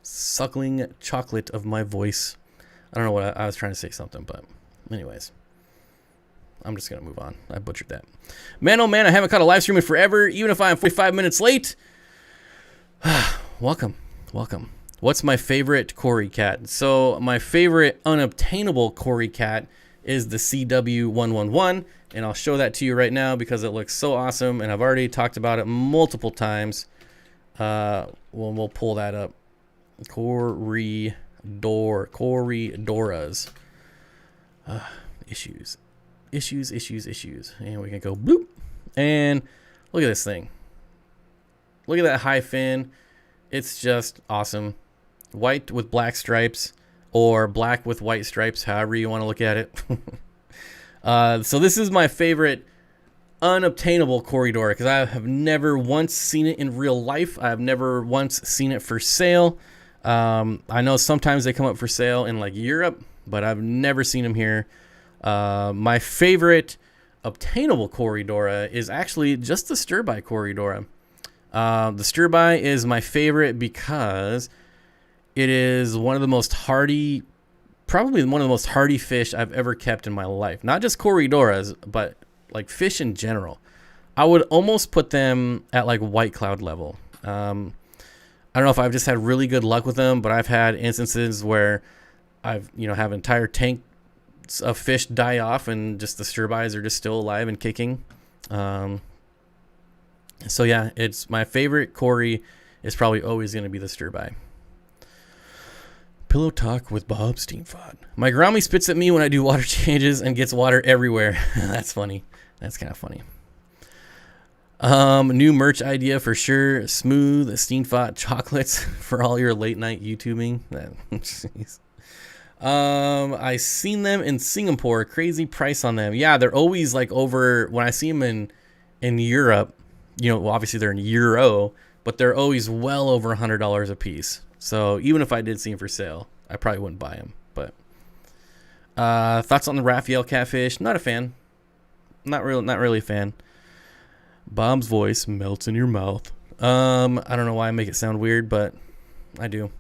suckling chocolate of my voice. I don't know what I was trying to say something, but anyways. I'm just going to move on. I butchered that. Man, oh man, I haven't caught a live stream in forever, even if I'm 45 minutes late. Welcome. What's my favorite cory cat? So my favorite unobtainable cory cat is the CW111, and I'll show that to you right now because it looks so awesome, and I've already talked about it multiple times. We'll pull that up. Corydoras. Issues. And we can go bloop. And look at this thing. Look at that high fin. It's just awesome. White with black stripes, or black with white stripes, however you want to look at it. So this is my favorite unobtainable Corydora because I have never once seen it in real life. I have never once seen it for sale. I know sometimes they come up for sale in like Europe, but I've never seen them here. My favorite obtainable Corydora is actually just the stir-by Corydora. The stir-by is my favorite because it is one of the most hardy, probably one of the most hardy fish I've ever kept in my life. Not just Corydoras, but like fish in general. I would almost put them at like white cloud level. I don't know if I've just had really good luck with them, but I've had instances where I've, have entire tank of fish die off and just the stir-bys are just still alive and kicking. So yeah, it's my favorite Cory is probably always going to be the stir-by. Pillow talk with Bob Steenfott. My Grammy spits at me when I do water changes and gets water everywhere. That's funny. That's kind of funny. New merch idea for sure. Smooth Steenfott chocolates for all your late night YouTubing. Jeez. I seen them in Singapore. Crazy price on them. Yeah, they're always like over when I see them in Europe. Obviously they're in euro, but they're always well over $100 a piece. So even if I did see them for sale, I probably wouldn't buy them. But thoughts on the Raphael catfish? Not a fan. Not really a fan. Bob's voice melts in your mouth. I don't know why I make it sound weird, but I do.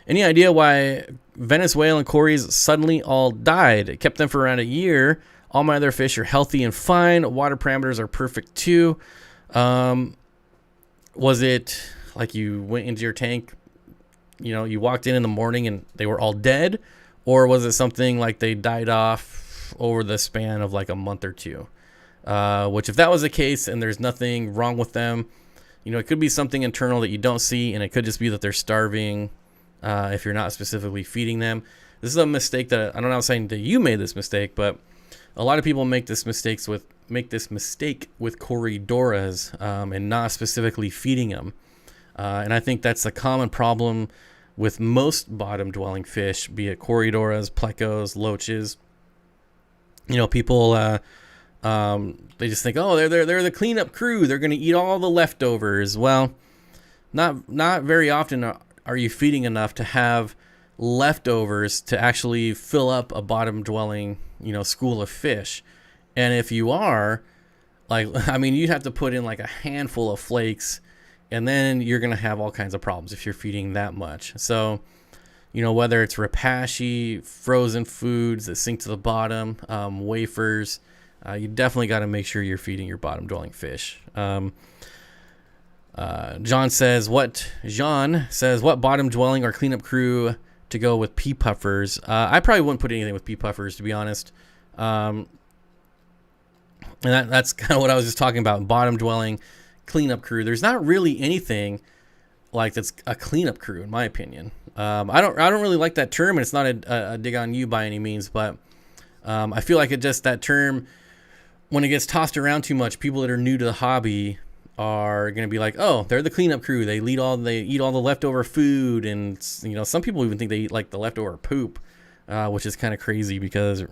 Any idea why Venezuelan Corys suddenly all died? It kept them for around a year. All my other fish are healthy and fine. Water parameters are perfect too. Was it like you went into your tank, you walked in the morning and they were all dead? Or was it something like they died off over the span of like a month or two? Which if that was the case and there's nothing wrong with them, it could be something internal that you don't see, and it could just be that they're starving if you're not specifically feeding them. This is a mistake that I'm not saying that you made this mistake, but a lot of people make this mistake with Corydoras and not specifically feeding them. And I think that's a common problem with most bottom-dwelling fish, be it Corydoras, plecos, loaches. People they just think, oh, they're the cleanup crew. They're going to eat all the leftovers. Well, not very often are you feeding enough to have leftovers to actually fill up a bottom-dwelling, school of fish. And if you are, you'd have to put in like a handful of flakes, and then you're going to have all kinds of problems if you're feeding that much. So, you know, whether it's rapashi, frozen foods that sink to the bottom, wafers, you definitely got to make sure you're feeding your bottom dwelling fish. John says, what bottom dwelling or cleanup crew to go with pea puffers? I probably wouldn't put anything with pea puffers, to be honest. And that's kind of what I was just talking about. Bottom dwelling cleanup crew. There's not really anything like that's a cleanup crew, in my opinion. I don't really like that term, and it's not a dig on you by any means, but I feel like that term, when it gets tossed around too much, people that are new to the hobby are going to be like, oh, they're the cleanup crew. They eat all the leftover food, and you know, some people even think they eat like the leftover poop, which is kind of crazy because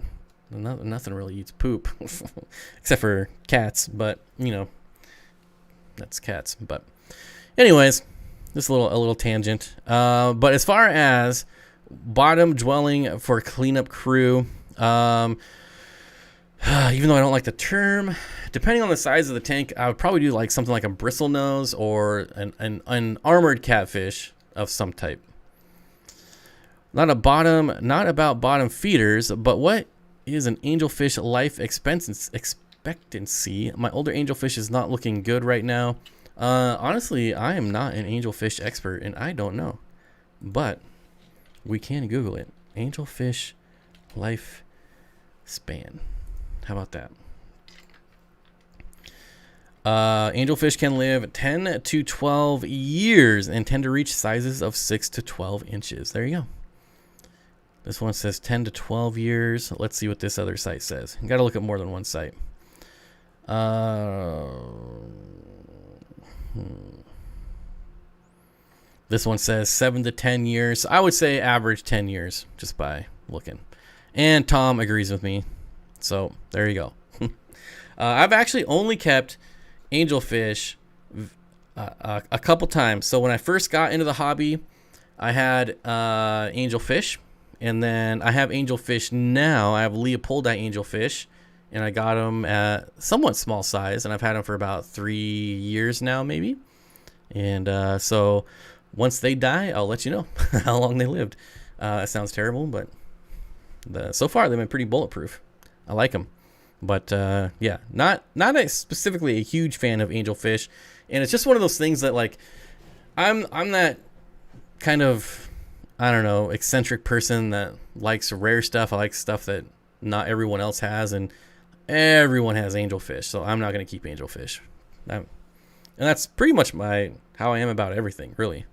nothing really eats poop except for cats. But you know, that's cats. But anyways, just a little tangent. But as far as bottom dwelling for cleanup crew, even though I don't like the term, depending on the size of the tank, I would probably do like something like a bristlenose or an armored catfish of some type. Not about bottom feeders, but what is an angelfish life expectancy? My older angelfish is not looking good right now. Honestly, I am not an angelfish expert, and I don't know, but we can Google it. Angelfish life span. How about that? Angelfish can live 10 to 12 years and tend to reach sizes of 6 to 12 inches. There you go. This one says 10 to 12 years. Let's see what this other site says. You got to look at more than one site. This one says 7 to 10 years. I would say average 10 years just by looking. And Tom agrees with me. So there you go. I've actually only kept angelfish a couple times. So when I first got into the hobby, I had angelfish. And then I have angelfish now. I have Leopoldite angelfish. And I got them at somewhat small size. And I've had them for about 3 years now, maybe. And so once they die, I'll let you know how long they lived. It sounds terrible, but so far they've been pretty bulletproof. I like them. But yeah, not specifically a huge fan of angelfish. And it's just one of those things that, like, I'm that kind of, I don't know, eccentric person that likes rare stuff. I like stuff that not everyone else has, and everyone has angelfish, so I'm not going to keep angelfish. And that's pretty much how I am about everything, really.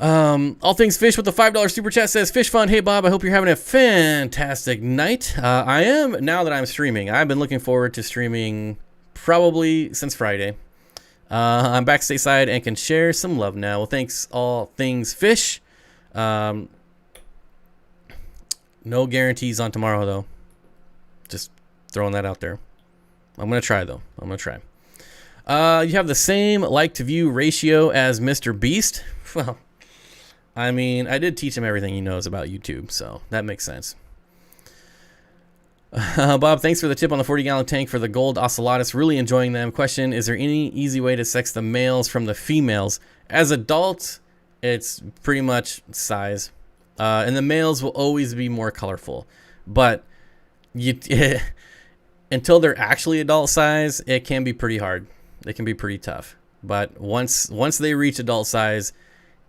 All Things Fish with the $5 super chat says, Fish Fun. Hey, Bob, I hope you're having a fantastic night. I am, now that I'm streaming. I've been looking forward to streaming probably since Friday. I'm back stateside and can share some love now. Well, thanks, All Things Fish. No guarantees on tomorrow, though. Just throwing that out there. I'm going to try, though. I'm going to try. You have the same like to view ratio as Mr. Beast. Well, I mean, I did teach him everything he knows about YouTube, so that makes sense. Bob, thanks for the tip on the 40-gallon tank for the gold ocelotus. Really enjoying them. Question, is there any easy way to sex the males from the females? As adults, it's pretty much size. And the males will always be more colorful. But until they're actually adult size, it can be pretty hard. It can be pretty tough. But once they reach adult size,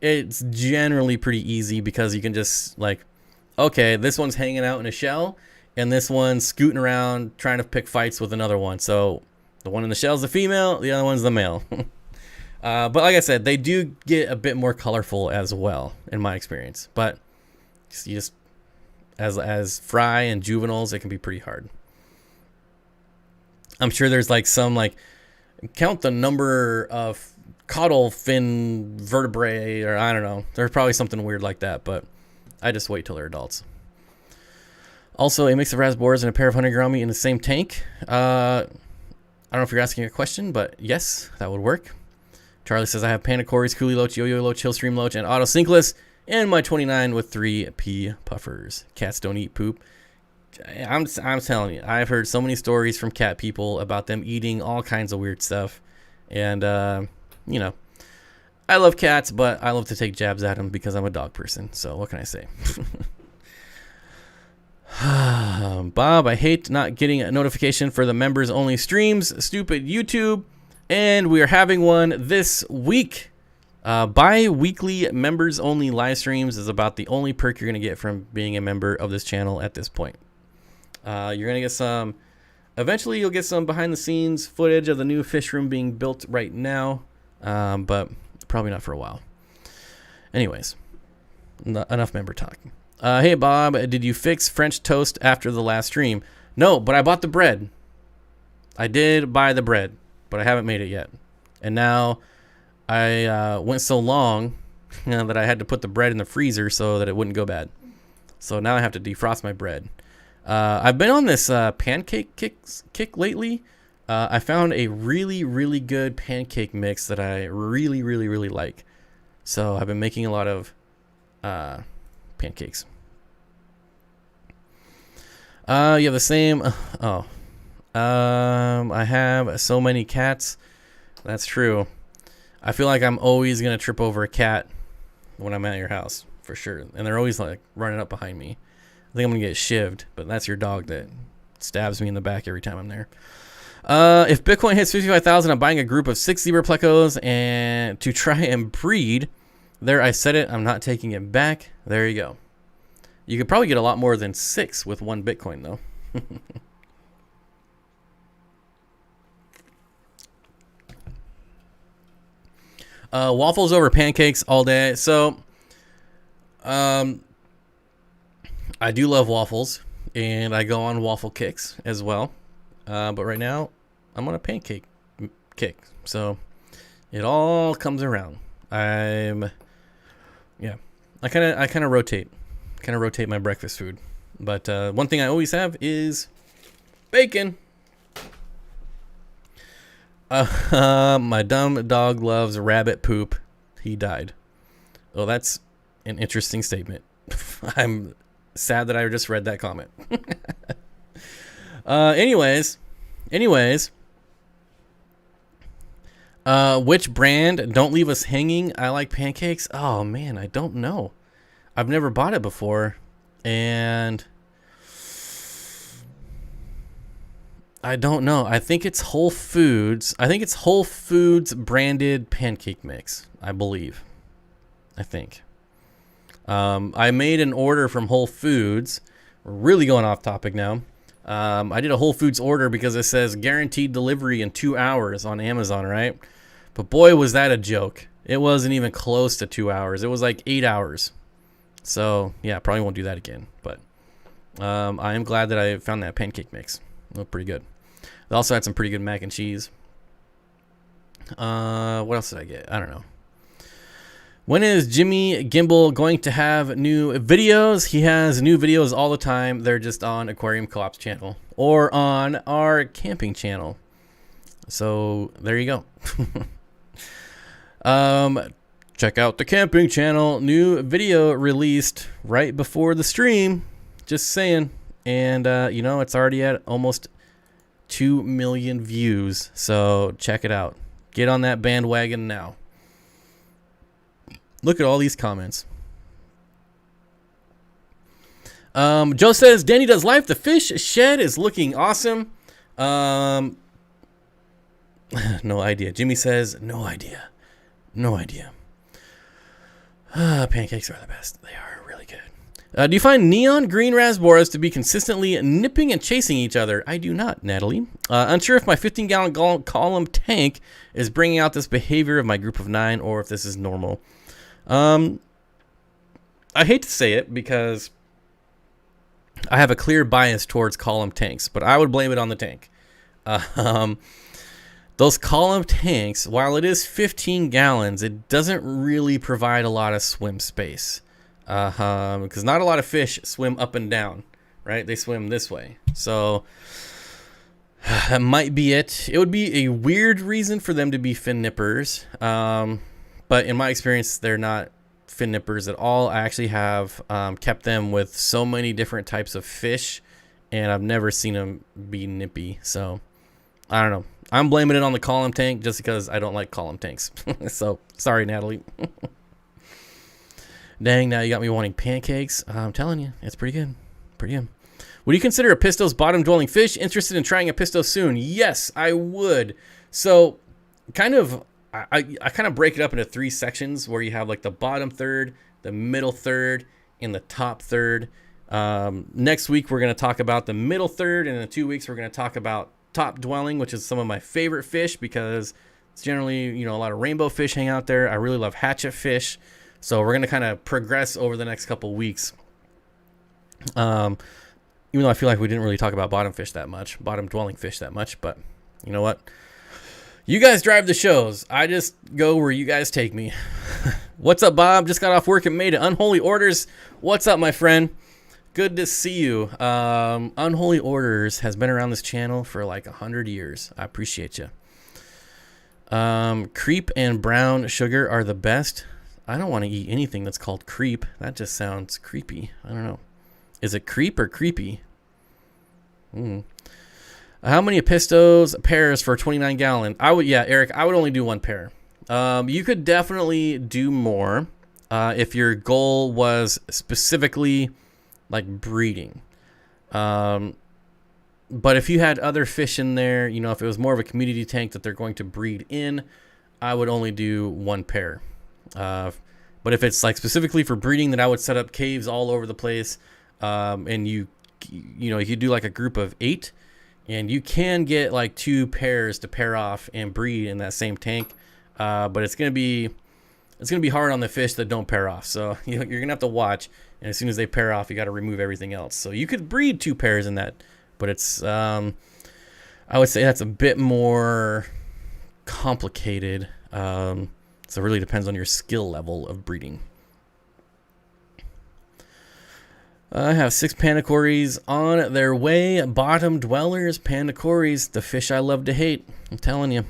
it's generally pretty easy because you can just, like, okay, this one's hanging out in a shell, and this one's scooting around trying to pick fights with another one. So the one in the shell is the female, the other one's the male. But like I said, they do get a bit more colorful as well, in my experience. But you just as fry and juveniles, it can be pretty hard. I'm sure there's like some, like, count the number of caudal fin vertebrae, or I don't know. There's probably something weird like that, but I just wait till they're adults. Also, a mix of rasboras and a pair of honey gourami in the same tank. I don't know if you're asking a question, but yes, that would work. Charlie says, I have Panacories, Coolie Loach, Yo-Yo Loach, Hillstream Loach, and Auto Sinkless, and my 29 with 3 pea puffers. Cats don't eat poop. I'm telling you, I've heard so many stories from cat people about them eating all kinds of weird stuff. And, you know, I love cats, but I love to take jabs at them because I'm a dog person. So what can I say? Bob, I hate not getting a notification for the members only streams. Stupid YouTube. And we are having one this week. Bi-weekly members only live streams is about the only perk you're going to get from being a member of this channel at this point. You're going to get some, eventually you'll get some behind the scenes footage of the new fish room being built right now. But probably not for a while. Anyways, enough member talk. Hey Bob, did you fix French toast after the last stream? No, but I bought the bread. I did buy the bread, but I haven't made it yet. And now I went so long that I had to put the bread in the freezer so that it wouldn't go bad. So now I have to defrost my bread. I've been on this pancake kick lately. I found a really, really good pancake mix that I really, really, really like. So I've been making a lot of pancakes. You have the same. I have so many cats. That's true. I feel like I'm always gonna trip over a cat when I'm at your house for sure, and they're always like running up behind me. I think I'm gonna get shivved, but that's your dog that stabs me in the back every time I'm there. If Bitcoin hits 55,000, I'm buying a group of 6 zebra plecos and to try and breed. There, I said it. I'm not taking it back. There you go. You could probably get a lot more than 6 with 1 Bitcoin, though. Waffles over pancakes all day. So, I do love waffles, and I go on waffle kicks as well. But right now, I'm on a pancake kick. So, it all comes around. I kind of rotate my breakfast food. But one thing I always have is bacon. My dumb dog loves rabbit poop. He died. Oh, that's an interesting statement. I'm sad that I just read that comment. Anyways, which brand? Don't leave us hanging. I like pancakes. Oh man, I don't know. I've never bought it before, and I don't know. I think it's Whole Foods. I think it's Whole Foods branded pancake mix. I believe. I think. I made an order from Whole Foods. We're really going off topic now. I did a Whole Foods order because it says guaranteed delivery in 2 hours on Amazon, right? But boy, was that a joke. It wasn't even close to 2 hours. It was like 8 hours. So, yeah, probably won't do that again. But I am glad that I found that pancake mix. It looked pretty good. They also had some pretty good mac and cheese. What else did I get? I don't know. When is Jimmy Gimbal going to have new videos? He has new videos all the time. They're just on Aquarium Co-op's channel or on our camping channel. So there you go. Check out the camping channel. New video released right before the stream. Just saying. And, you know, it's already at almost 2 million views. So check it out. Get on that bandwagon now. Look at all these comments. Joe says, Danny does life. The fish shed is looking awesome. No idea. Jimmy says, no idea. No idea. Pancakes are the best. They are really good. Do you find neon green raspberries to be consistently nipping and chasing each other? I do not, Natalie. Unsure if my 15-gallon column tank is bringing out this behavior of my group of 9 or if this is normal. I hate to say it because I have a clear bias towards column tanks, but I would blame it on the tank. Those column tanks, while it is 15 gallons, it doesn't really provide a lot of swim space. Because not a lot of fish swim up and down, right? They swim this way. So that might be it. It would be a weird reason for them to be fin nippers. But in my experience, they're not fin nippers at all. I actually have kept them with so many different types of fish, and I've never seen them be nippy. So I don't know. I'm blaming it on the column tank just because I don't like column tanks. So, sorry, Natalie. Dang, now you got me wanting pancakes. I'm telling you, it's pretty good. Pretty good. Would you consider a Pistos bottom-dwelling fish? Interested in trying a Pistos soon? Yes, I would. So, kind of, I kind of break it up into 3 sections where you have like the bottom third, the middle third, and the top third. Next week, we're going to talk about the middle third, and in 2 weeks, we're going to talk about top dwelling, which is some of my favorite fish because it's generally, you know, a lot of rainbow fish hang out there. I really love hatchet fish. So we're going to kind of progress over the next couple weeks. Even though I feel like we didn't really talk about bottom dwelling fish that much, but you know what? You guys drive the shows. I just go where you guys take me. What's up, Bob? Just got off work and made it. Unholy Orders. What's up, my friend? Good to see you. Unholy Orders has been around this channel for like 100 years. I appreciate you. Creep and brown sugar are the best. I don't want to eat anything that's called creep. That just sounds creepy. I don't know. Is it creep or creepy? How many Pistos pairs for 29 gallon? Eric, I would only do 1 pair. You could definitely do more if your goal was specifically like breeding. But if you had other fish in there, you know, if it was more of a community tank that they're going to breed in, I would only do 1 pair. But if it's like specifically for breeding, then I would set up caves all over the place. And you know, you do like a group of 8, and you can get like 2 pairs to pair off and breed in that same tank. But it's gonna be hard on the fish that don't pair off. So you're gonna have to watch, and as soon as they pair off, you got to remove everything else. So you could breed 2 pairs in that, but it's I would say that's a bit more complicated. So it really depends on your skill level of breeding. I have 6 pandacories on their way. Bottom dwellers, pandacories, the fish I love to hate. I'm telling you,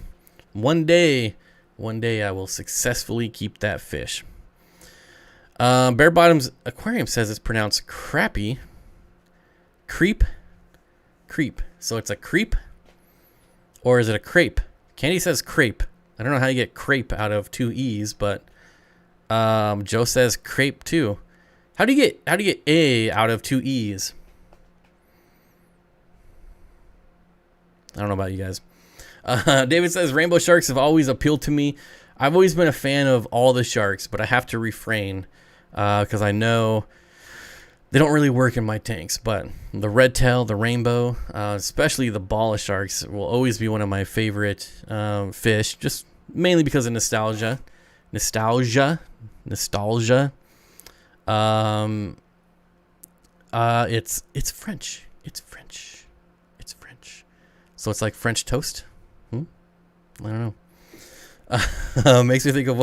one day I will successfully keep that fish. Bare Bottom's Aquarium says it's pronounced crappy. Creep. So it's a creep, or is it a crepe? Candy says crepe. I don't know how you get crepe out of 2 E's, but Joe says crepe too. How do you get A out of 2 E's? I don't know about you guys. David says rainbow sharks have always appealed to me. I've always been a fan of all the sharks, but I have to refrain because I know they don't really work in my tanks. But the red tail, the rainbow, especially the bala sharks, will always be one of my favorite fish, just mainly because of nostalgia. It's French. It's French. So it's like French toast. I don't know. Makes me think of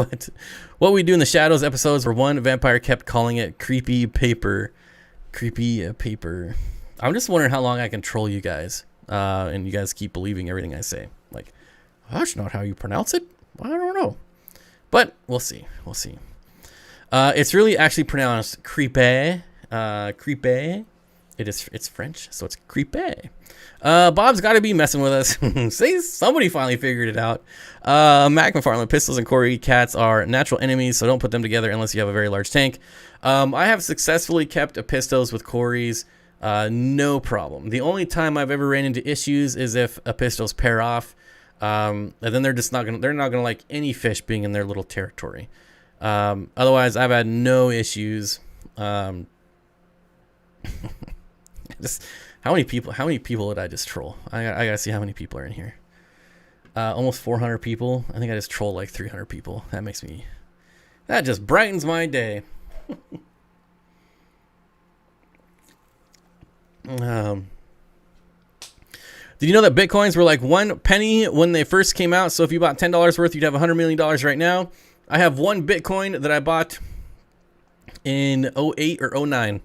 what we do in the shadows episodes where one vampire kept calling it creepy paper. I'm just wondering how long I can troll you guys, and you guys keep believing everything I say. Like, that's not how you pronounce it. I don't know, but we'll see. It's really actually pronounced crepe. It's French, so it's crepe. Bob's got to be messing with us. Say somebody finally figured it out. Mac McFarland, pistols and Corey cats are natural enemies, so don't put them together unless you have a very large tank. I have successfully kept a pistos with Corys, no problem. The only time I've ever ran into issues is if a pistos pair off, and then they're not gonna like any fish being in their little territory. Otherwise, I've had no issues. Just how many people did I just troll? I gotta see how many people are in here. Almost 400 people. I think I just trolled like 300 people. That just brightens my day. Did you know that Bitcoins were like 1 penny when they first came out? So if you bought $10 worth, you'd have $100 million right now. I have 1 Bitcoin that I bought in 08 or 09,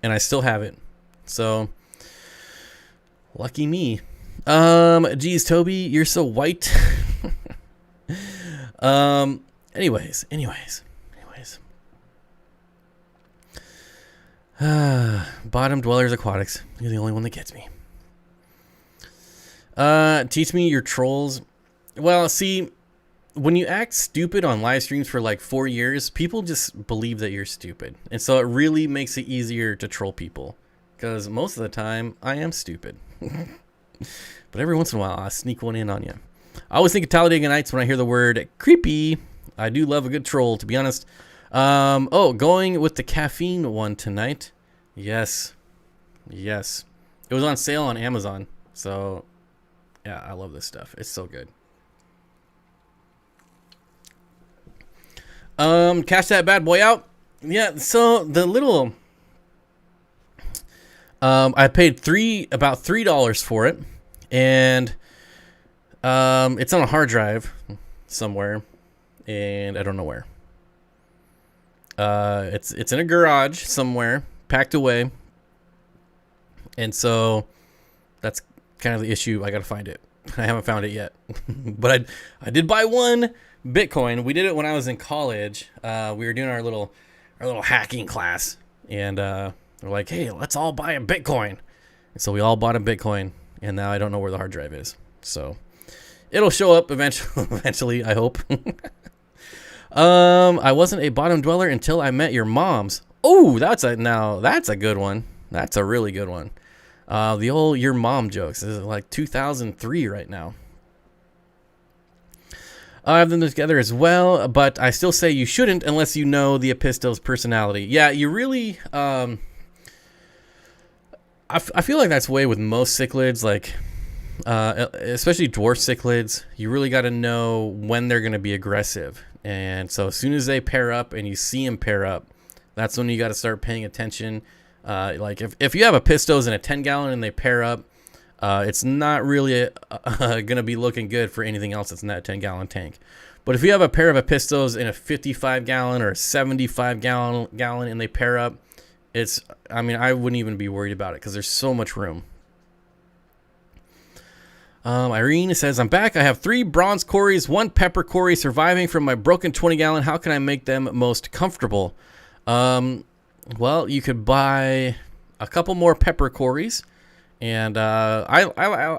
and I still have it. So lucky me. Geez, Toby, you're so white. Anyways. Bottom Dwellers Aquatics. You're the only one that gets me. Teach me your trolls. Well, see, when you act stupid on live streams for like 4 years, people just believe that you're stupid. And so it really makes it easier to troll people. Because most of the time, I am stupid. But every once in a while, I'll sneak one in on you. I always think of Talladega Nights when I hear the word creepy. I do love a good troll, to be honest. Going with the caffeine one tonight. Yes. Yes. It was on sale on Amazon. So, yeah, I love this stuff. It's so good. Cash that bad boy out. Yeah, so the little... I paid about $3 for it. And it's on a hard drive somewhere. And I don't know where. It's in a garage somewhere, packed away. And so that's kind of the issue. I got to find it. I haven't found it yet. But I did buy one Bitcoin. We did it when I was in college. We were doing our little hacking class. And we're like, hey, let's all buy a Bitcoin. And so we all bought a Bitcoin. And now I don't know where the hard drive is. So it'll show up eventually, I hope. I wasn't a bottom dweller until I met your moms. Oh, that's a good one. That's a really good one. The old your mom jokes. This is like 2003 right now. I have them together as well, but I still say you shouldn't unless you know the Episto's personality. Yeah, you really... I feel like that's way with most cichlids, like... especially dwarf cichlids, you really got to know when they're going to be aggressive. And so as soon as they pair up and you see them pair up, that's when you got to start paying attention. Like if you have a Pistos and a 10-gallon and they pair up, it's not really going to be looking good for anything else that's in that 10-gallon tank. But if you have a pair of Epistos in a 55-gallon or a 75-gallon and they pair up, I wouldn't even be worried about it because there's so much room. Irene says, I'm back. I have 3 bronze cories, 1 pepper cory surviving from my broken 20-gallon. How can I make them most comfortable? Well, you could buy a couple more pepper cories. And I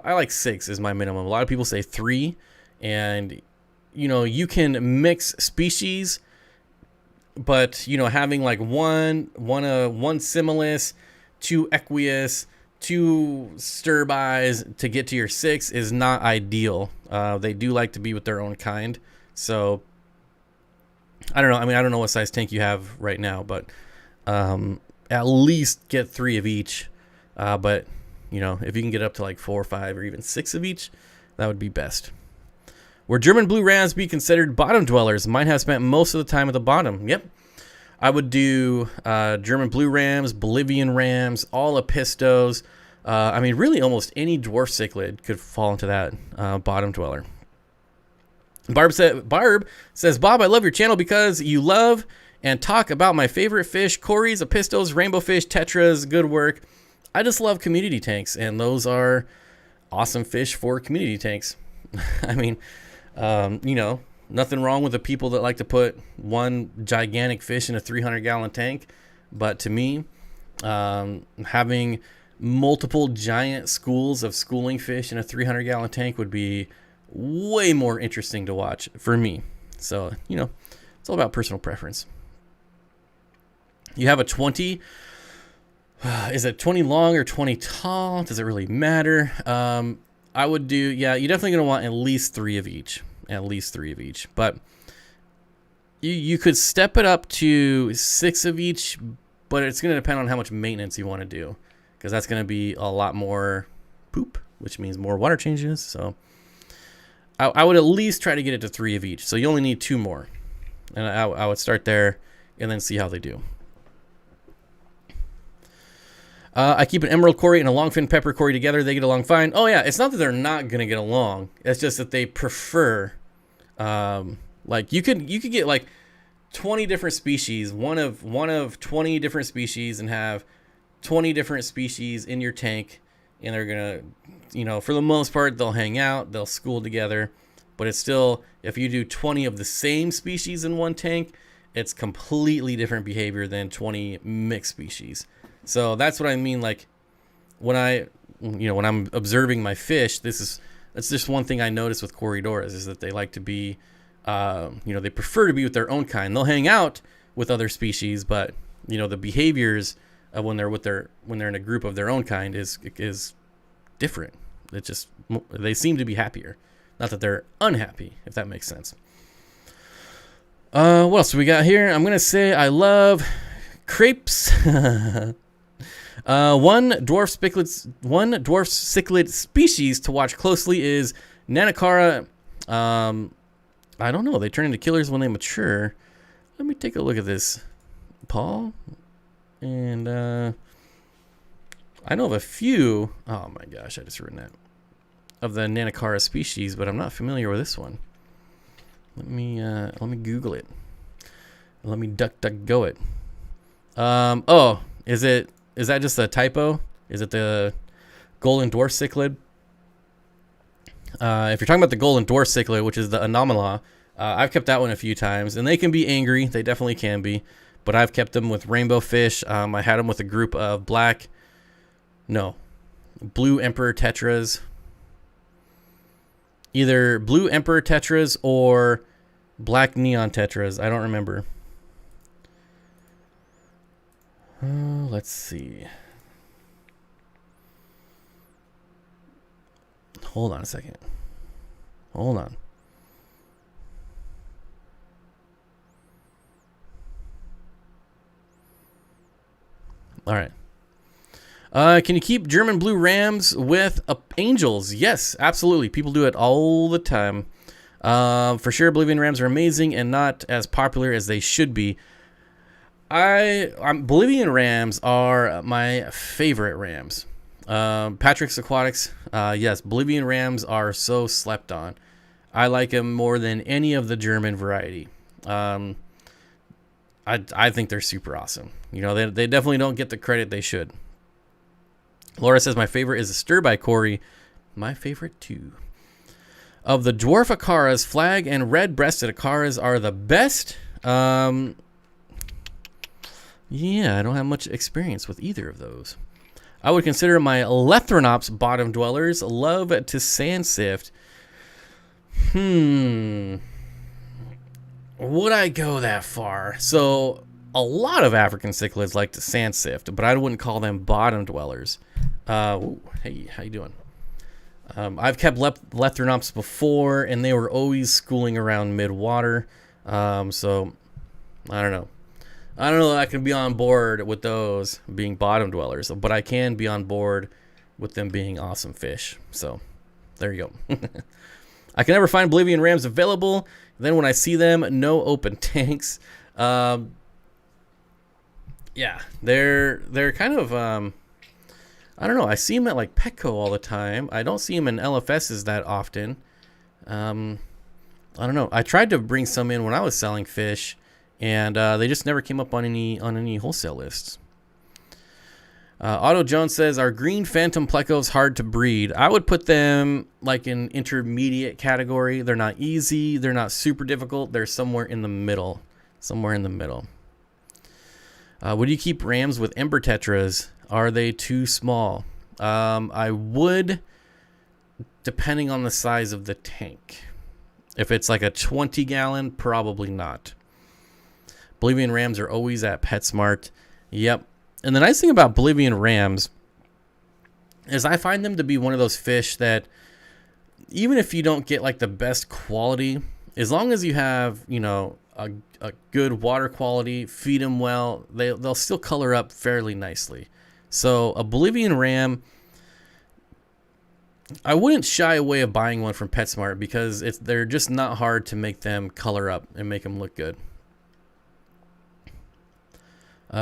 like 6 is my minimum. A lot of people say 3. And, you can mix species. But, having like one Similis, 2 Equus, 2 Sturbis to get to your 6 is not ideal. They do like to be with their own kind. So, I don't know. I don't know what size tank you have right now, but at least get 3 of each. But, if you can get up to like 4 or 5 or even 6 of each, that would be best. Would German blue rams be considered bottom dwellers? Mine have spent most of the time at the bottom. Yep. I would do German blue rams, Bolivian rams, all Epistos. Really almost any dwarf cichlid could fall into that bottom dweller. Barb says, Bob, I love your channel because you love and talk about my favorite fish, cories, Epistos, rainbow fish, tetras, good work. I just love community tanks, and those are awesome fish for community tanks. Nothing wrong with the people that like to put one gigantic fish in a 300-gallon tank. But to me, having multiple giant schools of schooling fish in a 300-gallon tank would be way more interesting to watch for me. So, it's all about personal preference. You have a 20. Is it 20 long or 20 tall? Does it really matter? I would do, you're definitely going to want at least 3 of each. At least 3 of each. But you could step it up to 6 of each, but it's going to depend on how much maintenance you want to do. Because that's going to be a lot more poop, which means more water changes. So I would at least try to get it to 3 of each. So you only need 2 more. And I would start there and then see how they do. I keep an emerald cory and a longfin pepper cory together. They get along fine. Oh, yeah. It's not that they're not going to get along. It's just that they prefer... you could get like 20 different species, one of 20 different species, and have 20 different species in your tank. And they're going to, for the most part, they'll hang out. They'll school together. But it's still, if you do 20 of the same species in one tank, it's completely different behavior than 20 mixed species. So that's what I mean, like, when when I'm observing my fish, that's just one thing I notice with Corridoras is that they like to be, they prefer to be with their own kind. They'll hang out with other species, but the behaviors of when they're in a group of their own kind is different. They seem to be happier. Not that they're unhappy, if that makes sense. What else do we got here? I'm going to say I love crepes. One dwarf cichlid species to watch closely is Nanacara. I don't know. They turn into killers when they mature. Let me take a look at this, Paul. And I know of a few. Oh my gosh, I just written that. Of the Nanacara species, but I'm not familiar with this one. Let me Google it. Let me duck go it. Is that just a typo? Is it the golden dwarf cichlid? If you're talking about the golden dwarf cichlid, which is the Anomala, I've kept that one a few times, and they can be angry. They definitely can be, but I've kept them with rainbow fish. I had them with a group of blue emperor tetras. Either blue emperor tetras or black neon tetras. I don't remember. Let's see. Hold on a second. Hold on. All right. Can you keep German blue rams with angels? Yes, absolutely. People do it all the time. For sure, Bolivian rams are amazing and not as popular as they should be. Bolivian rams are my favorite rams. Patrick's Aquatics. Yes, Bolivian rams are so slept on. I like them more than any of the German variety. I think they're super awesome. They definitely don't get the credit they should. Laura says my favorite is a stir-by Cory. My favorite too. Of the dwarf acaras, flag and red-breasted acaras are the best. Yeah, I don't have much experience with either of those. I would consider my Lethrinops bottom dwellers. Love to sand sift. Would I go that far? So a lot of African cichlids like to sand sift, but I wouldn't call them bottom dwellers. Hey, how you doing? I've kept Lethrinops before, and they were always schooling around mid-water. So I don't know. I don't know that I can be on board with those being bottom dwellers, but I can be on board with them being awesome fish. So there you go. I can never find Bolivian rams available. Then when I see them, no open tanks. Yeah, they're kind of I don't know. I see them at like Petco all the time. I don't see them in LFSs that often. I don't know. I tried to bring some in when I was selling fish, and they just never came up on any wholesale lists. Otto Jones says, are green phantom plecos hard to breed? I would put them like in intermediate category. They're not easy. They're not super difficult. They're somewhere in the middle. Would you keep rams with ember tetras? Are they too small? I would, depending on the size of the tank. If it's like a 20-gallon, probably not. Bolivian rams are always at PetSmart. Yep. And the nice thing about Bolivian rams is I find them to be one of those fish that even if you don't get like the best quality, as long as you have, a good water quality, feed them well, they'll still color up fairly nicely. So a Bolivian ram, I wouldn't shy away of buying one from PetSmart because they're just not hard to make them color up and make them look good.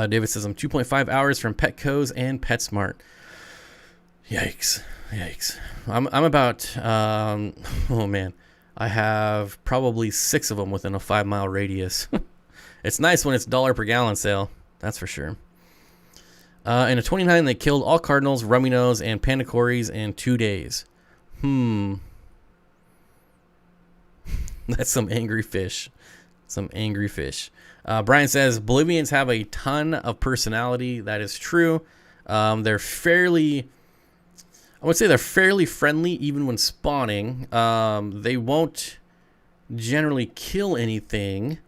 David says, I'm 2.5 hours from Petco's and PetSmart. Yikes. I'm about, oh man, I have probably 6 of them within a 5-mile radius. It's nice when it's $1 per gallon sale. That's for sure. In a 29, they killed all cardinals, rummy nose, and pandacories in 2 days. That's some angry fish. Brian says, Bolivians have a ton of personality. That is true. They're fairly... I would say they're fairly friendly even when spawning. They won't generally kill anything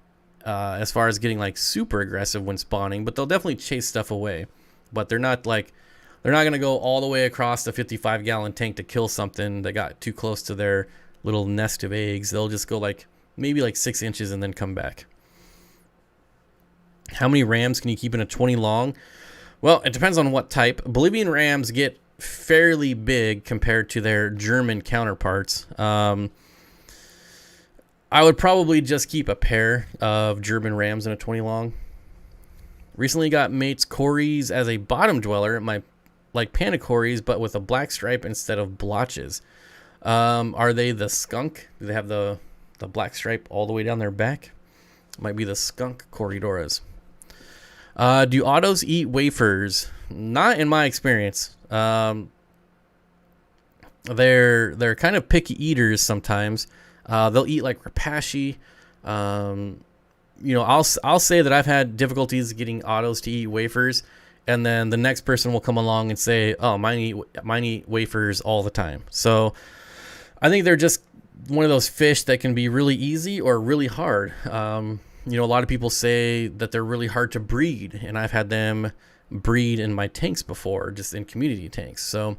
as far as getting like super aggressive when spawning, but they'll definitely chase stuff away. But they're not going to go all the way across the 55-gallon tank to kill something that got too close to their little nest of eggs. They'll just go like maybe like 6 inches and then come back. How many rams can you keep in a 20 long? Well, it depends on what type. Bolivian rams get fairly big compared to their German counterparts. I would probably just keep a pair of German rams in a 20 long. Recently got mates Corys as a bottom dweller. Like panda Corys, but with a black stripe instead of blotches. Are they the skunk? Do they have the black stripe all the way down their back? Might be the skunk Corridoras. Do autos eat wafers? Not in my experience. They're kind of picky eaters sometimes. They'll eat like rapashi. I'll say that I've had difficulties getting autos to eat wafers, and then the next person will come along and say, "Oh, mine eat wafers all the time." So I think they're just one of those fish that can be really easy or really hard. A lot of people say that they're really hard to breed, and I've had them breed in my tanks before, just in community tanks. So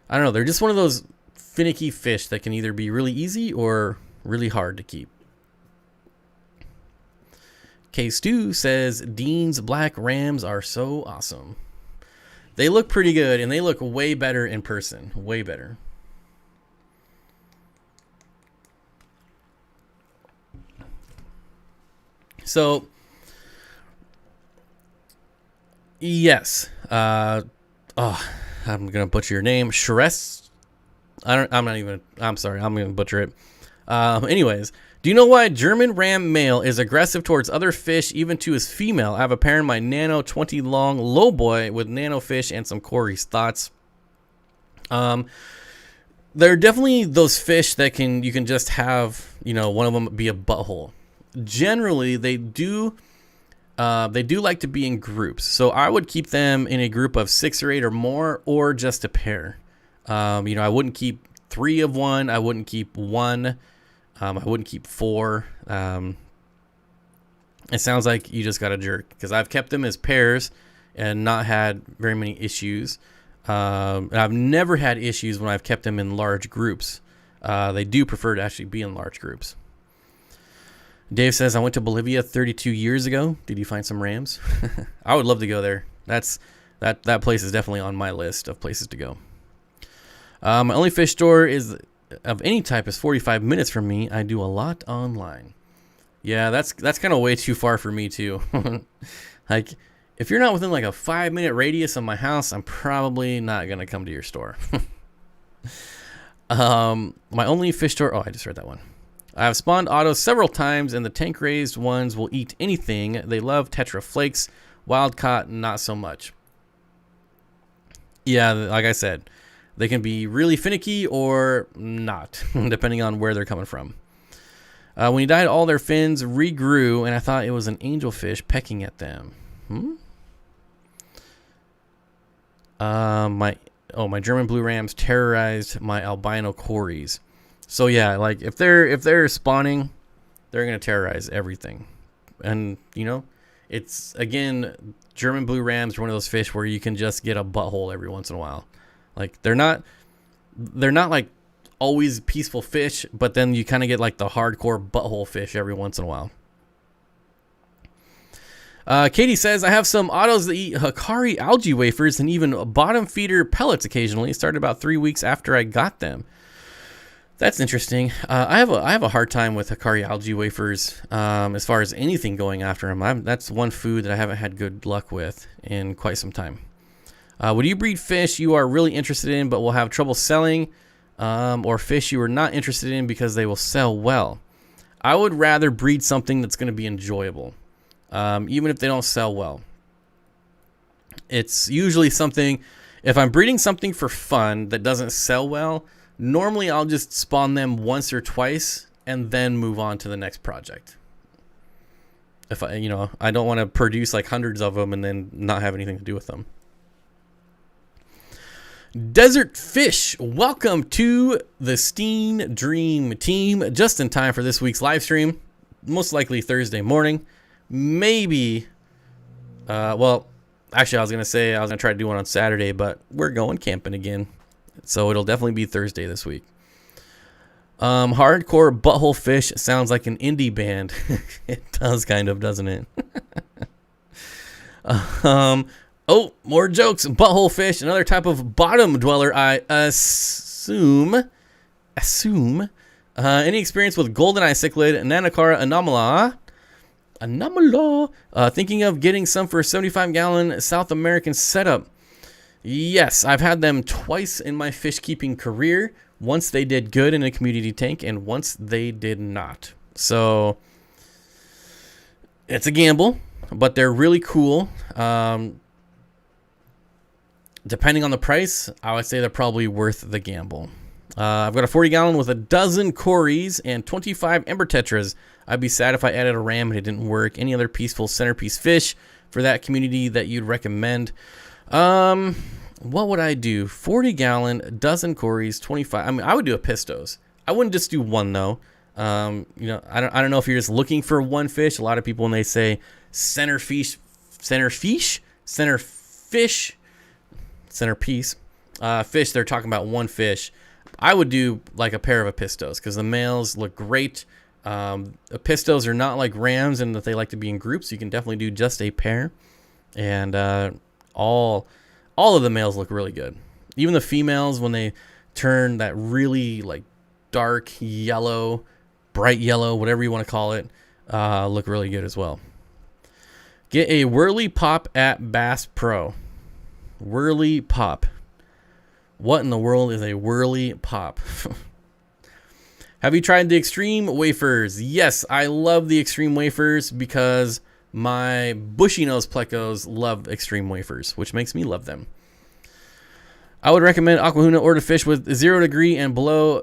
I don't know. They're just one of those finicky fish that can either be really easy or really hard to keep. K Stu says Dean's black rams are so awesome. They look pretty good, and they look way better in person. Way better. So, yes. I'm gonna butcher your name. Shrest. I'm sorry. I'm gonna butcher it. Anyways, do you know why German ram male is aggressive towards other fish, even to his female? I have a pair in my Nano 20 long low boy with nano fish and some Corey's thoughts. There are definitely those fish that you can just have, one of them be a butthole. Generally, they do like to be in groups. So I would keep them in a group of 6 or 8 or more, or just a pair. I wouldn't keep 3 of one. I wouldn't keep 1. I wouldn't keep 4. It sounds like you just got a jerk, because I've kept them as pairs and not had very many issues. I've never had issues when I've kept them in large groups. They do prefer to actually be in large groups. Dave says, I went to Bolivia 32 years ago. Did you find some rams? I would love to go there. That place is definitely on my list of places to go. My only fish store is of any type is 45 minutes from me. I do a lot online. Yeah, that's kind of way too far for me too. Like, if you're not within like a 5-minute radius of my house, I'm probably not gonna come to your store. My only fish store. Oh, I just read that one. I have spawned autos several times, and the tank raised ones will eat anything. They love Tetra Flakes. Wild caught, not so much. Yeah, like I said, they can be really finicky or not, depending on where they're coming from. When he died, all their fins regrew, and I thought it was an angelfish pecking at them. My German blue rams terrorized my albino Corys. So yeah, like if they're spawning, they're gonna terrorize everything. And it's, again, German blue rams are one of those fish where you can just get a butthole every once in a while. Like they're not like always peaceful fish, but then you kind of get like the hardcore butthole fish every once in a while. Katie says, I have some autos that eat Hikari algae wafers and even bottom feeder pellets occasionally. Started about 3 weeks after I got them. That's interesting. I have a hard time with Hikari algae wafers as far as anything going after them. That's one food that I haven't had good luck with in quite some time. Would you breed fish you are really interested in but will have trouble selling, or fish you are not interested in because they will sell well? I would rather breed something that's going to be enjoyable, even if they don't sell well. It's usually something, if I'm breeding something for fun that doesn't sell well, normally I'll just spawn them once or twice and then move on to the next project. If I don't want to produce like hundreds of them and then not have anything to do with them. Desert Fish, welcome to the Steen Dream team. Just in time for this week's live stream. Most likely Thursday morning. Maybe, well, actually I was going to say I was going to try to do one on Saturday, but we're going camping again. So it'll definitely be Thursday this week. Hardcore Butthole Fish sounds like an indie band. It does kind of, doesn't it? Oh, more jokes. Butthole fish, another type of bottom dweller, I assume. Any experience with goldeneye cichlid, Nanocara anomala? Thinking of getting some for a 75-gallon South American setup. Yes, I've had them twice in my fish keeping career. Once they did good in a community tank, and once they did not. So it's a gamble, but they're really cool. Depending on the price, I would say they're probably worth the gamble. I've got a 40-gallon with a dozen Cories and 25 Ember Tetras. I'd be sad if I added a ram and it didn't work. Any other peaceful centerpiece fish for that community that you'd recommend? What would I do? 40-gallon, dozen Cories, 25. I mean, I would do a Pistos. I wouldn't just do one though. I don't know if you're just looking for one fish. A lot of people, when they say centerpiece, fish, they're talking about one fish. I would do like a pair of Pistos because the males look great. Pistos are not like rams in that they like to be in groups. You can definitely do just a pair, and all of the males look really good. Even the females, when they turn that really like dark yellow, bright yellow, whatever you want to call it, look really good as well. Get a Whirly Pop at Bass Pro. Whirly Pop. What in the world is a Whirly Pop? Have you tried the Extreme Wafers? Yes, I love the Extreme Wafers because my bushy nose plecos love Extreme Wafers, which makes me love them. I would recommend Aquahuna or to fish with 0 degree and below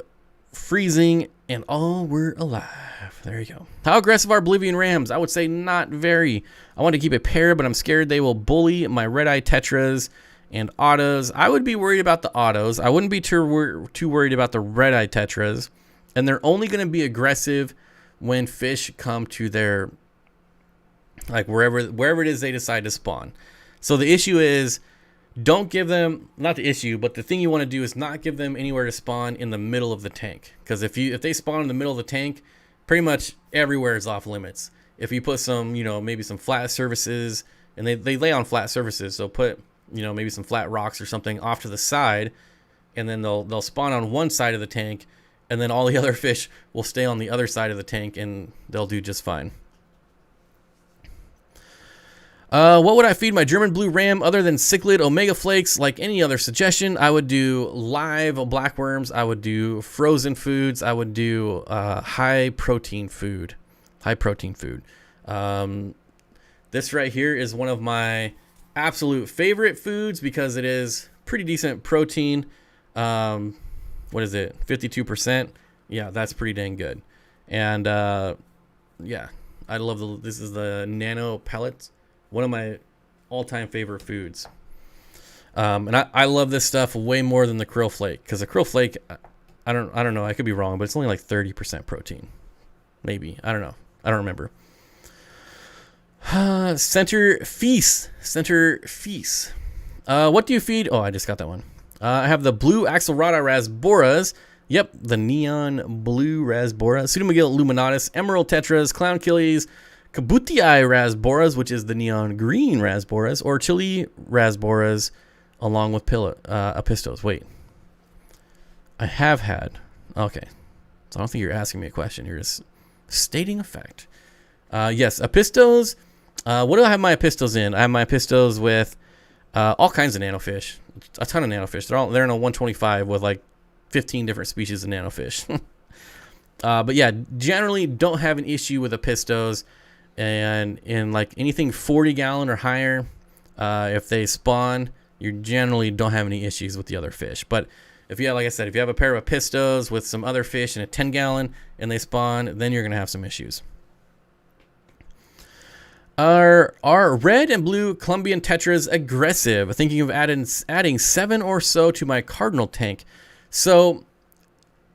freezing, and all were alive. There you go. How aggressive are Bolivian rams? I would say not very. I want to keep a pair, but I'm scared they will bully my red-eye tetras and autos. I would be worried about the autos. I wouldn't be too worried about the red-eye tetras, and they're only going to be aggressive when fish come to their, like wherever it is they decide to spawn. So the issue is, don't give them, not the issue, but the thing you want to do is not give them anywhere to spawn in the middle of the tank. Because if they spawn in the middle of the tank, pretty much everywhere is off limits. If you put some, maybe some flat surfaces, and they lay on flat surfaces, so put, maybe some flat rocks or something off to the side, and then they'll spawn on one side of the tank, and then all the other fish will stay on the other side of the tank, and they'll do just fine. What would I feed my German blue ram other than cichlid omega flakes? Like any other suggestion, I would do live blackworms. I would do frozen foods. I would do high protein food. This right here is one of my absolute favorite foods because it is pretty decent protein. What is it? 52%. Yeah, that's pretty dang good. And yeah, I love this is the nano pellets. One of my all-time favorite foods. And I love this stuff way more than the krill flake, because the krill flake, I don't know, I could be wrong, but it's only like 30% protein. Maybe. I don't know. I don't remember. Center feast. What do you feed? Oh, I just got that one. I have the blue Axelrada rasboras. Yep, the neon blue rasbora. Pseudomagil luminatus, emerald tetras, clown killies, Kabutii rasboras, which is the neon green rasboras, or chili rasboras, along with Apistos. Wait, I have had. Okay, so I don't think you're asking me a question. You're just stating a fact. Yes, Apistos. What do I have my Apistos in? I have my Apistos with all kinds of nanofish, a ton of nanofish. They're in a 125 with like 15 different species of nanofish. But yeah, generally don't have an issue with Apistos. And in like anything 40 gallon or higher, if they spawn, you generally don't have any issues with the other fish. But if you have, like I said, if you have a pair of Apistos with some other fish in a 10 gallon and they spawn, then you're going to have some issues. Are red and blue Colombian tetras aggressive? Thinking of adding 7 or so to my cardinal tank. So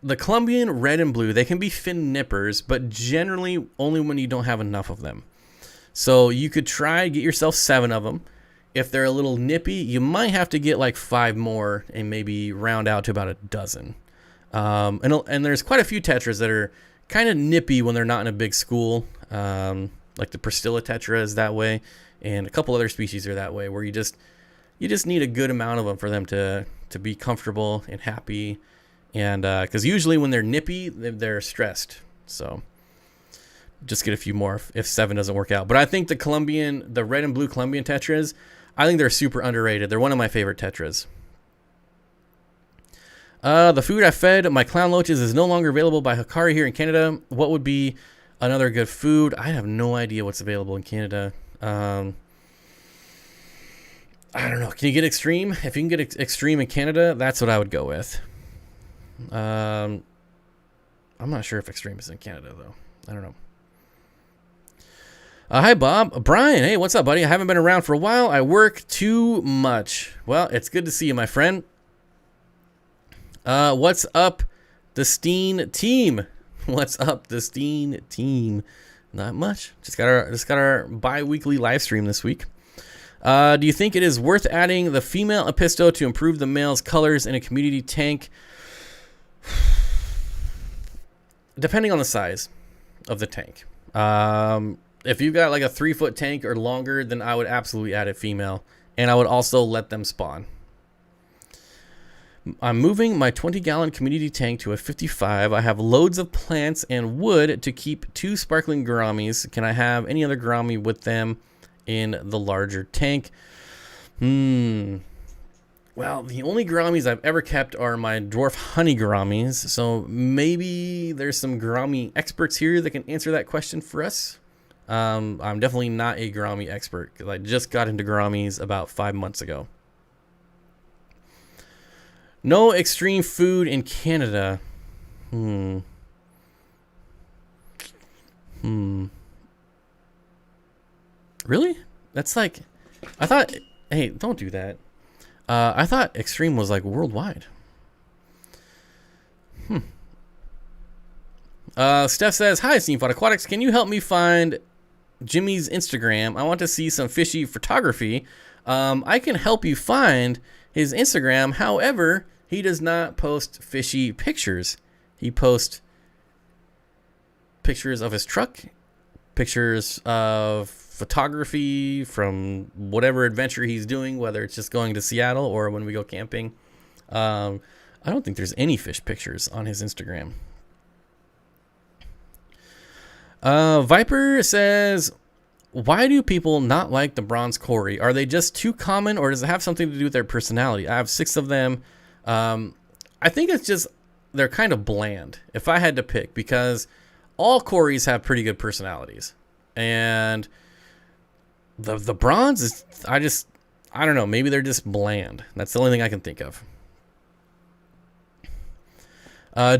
the Colombian red and blue, they can be fin nippers, but generally only when you don't have enough of them. So you could try to get yourself 7 of them. If they're a little nippy, you might have to get like 5 more and maybe round out to about a dozen. And there's quite a few tetras that are kind of nippy when they're not in a big school. Like the Pristilla tetra is that way, and a couple other species are that way, where you just need a good amount of them for them to be comfortable and happy. And because usually when they're nippy, they're stressed. So just get a few more if 7 doesn't work out. But I think the red and blue Colombian tetras, I think they're super underrated. They're one of my favorite tetras. The food I fed my clown loaches is no longer available by Hikari here in Canada. What would be another good food? I have no idea what's available in Canada. I don't know. Can you get extreme? If you can get extreme in Canada, that's what I would go with. I'm not sure if extreme is in Canada, though. I don't know. Hi, Bob. Brian, hey, what's up, buddy? I haven't been around for a while. I work too much. Well, it's good to see you, my friend. What's up, the Steen team? What's up, the Steen team? Not much. Just got our bi-weekly live stream this week. Do you think it is worth adding the female Episto to improve the male's colors in a community tank? Depending on the size of the tank. If you've got like a 3-foot tank or longer, then I would absolutely add a female, and I would also let them spawn. I'm moving my 20-gallon community tank to a 55. I have loads of plants and wood to keep 2 sparkling gouramis. Can I have any other gourami with them in the larger tank? Well, the only gouramis I've ever kept are my dwarf honey gouramis. So maybe there's some gourami experts here that can answer that question for us. I'm definitely not a gourami expert because I just got into gouramis about 5 months ago. No extreme food in Canada. Really? That's like, I thought, hey, don't do that. I thought extreme was like worldwide. Steph says, hi, Steenfott Aquatics. Can you help me find Jimmy's Instagram? I want to see some fishy photography. I can help you find his Instagram. However, he does not post fishy pictures. He posts pictures of his truck, pictures of photography from whatever adventure he's doing, whether it's just going to Seattle or when we go camping. I don't think there's any fish pictures on his Instagram. Viper says, why do people not like the bronze Cory? Are they just too common, or does it have something to do with their personality? I have 6 of them. I think it's just they're kind of bland, if I had to pick, because all Corys have pretty good personalities. And the bronze is, I don't know, maybe they're just bland. That's the only thing I can think of.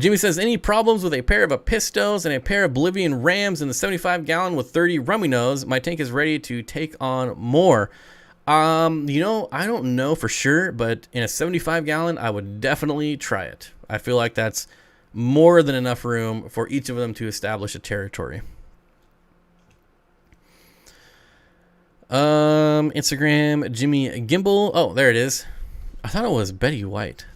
Jimmy says, any problems with a pair of Epistos and a pair of Bolivian Rams in the 75-gallon with 30 rummy nose? My tank is ready to take on more. I don't know for sure, but in a 75-gallon, I would definitely try it. I feel like that's more than enough room for each of them to establish a territory. Instagram, Jimmy Gimbal. Oh, there it is. I thought it was Betty White.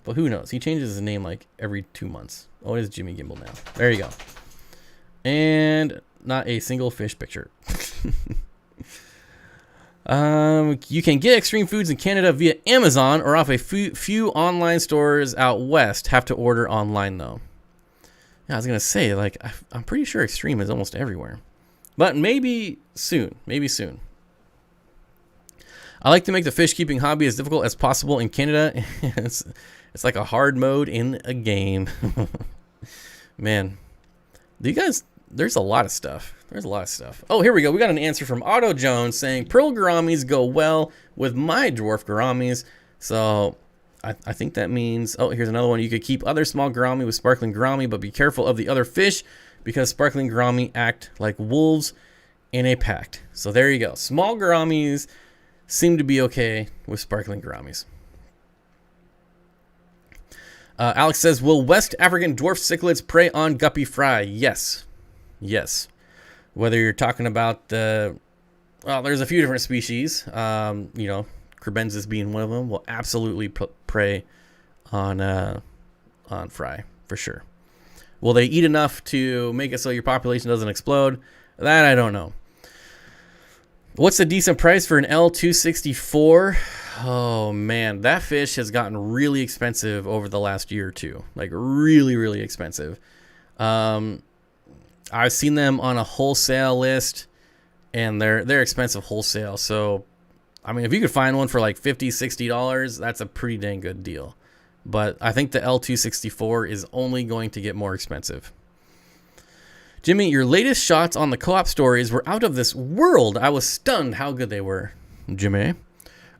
But who knows? He changes his name like every 2 months. Oh, it is Jimmy Gimbal now. There you go. And not a single fish picture. You can get extreme foods in Canada via Amazon or off a few online stores out west. Have to order online, though. Yeah, I was going to say, like, I'm pretty sure extreme is almost everywhere. But maybe soon. Maybe soon. I like to make the fish keeping hobby as difficult as possible in Canada. It's like a hard mode in a game. Man, do you guys, there's a lot of stuff. There's a lot of stuff. Oh, here we go. We got an answer from Otto Jones saying pearl gouramis go well with my dwarf gouramis. So I think that means, oh, here's another one. You could keep other small gourami with sparkling gourami, but be careful of the other fish because sparkling gourami act like wolves in a pack. So there you go. Small gouramis seem to be okay with sparkling gouramis. Alex says, will West African dwarf cichlids prey on guppy fry? Yes. Yes. Whether you're talking about well, there's a few different species. Crebensis being one of them will absolutely prey on fry for sure. Will they eat enough to make it so your population doesn't explode? That I don't know. What's a decent price for an L264? Oh man, that fish has gotten really expensive over the last year or two. Like really, really expensive. I've seen them on a wholesale list, and they're expensive wholesale. So, I mean, if you could find one for like $50, $60, that's a pretty dang good deal. But I think the L264 is only going to get more expensive. Jimmy, your latest shots on the co-op stories were out of this world. I was stunned how good they were. Jimmy.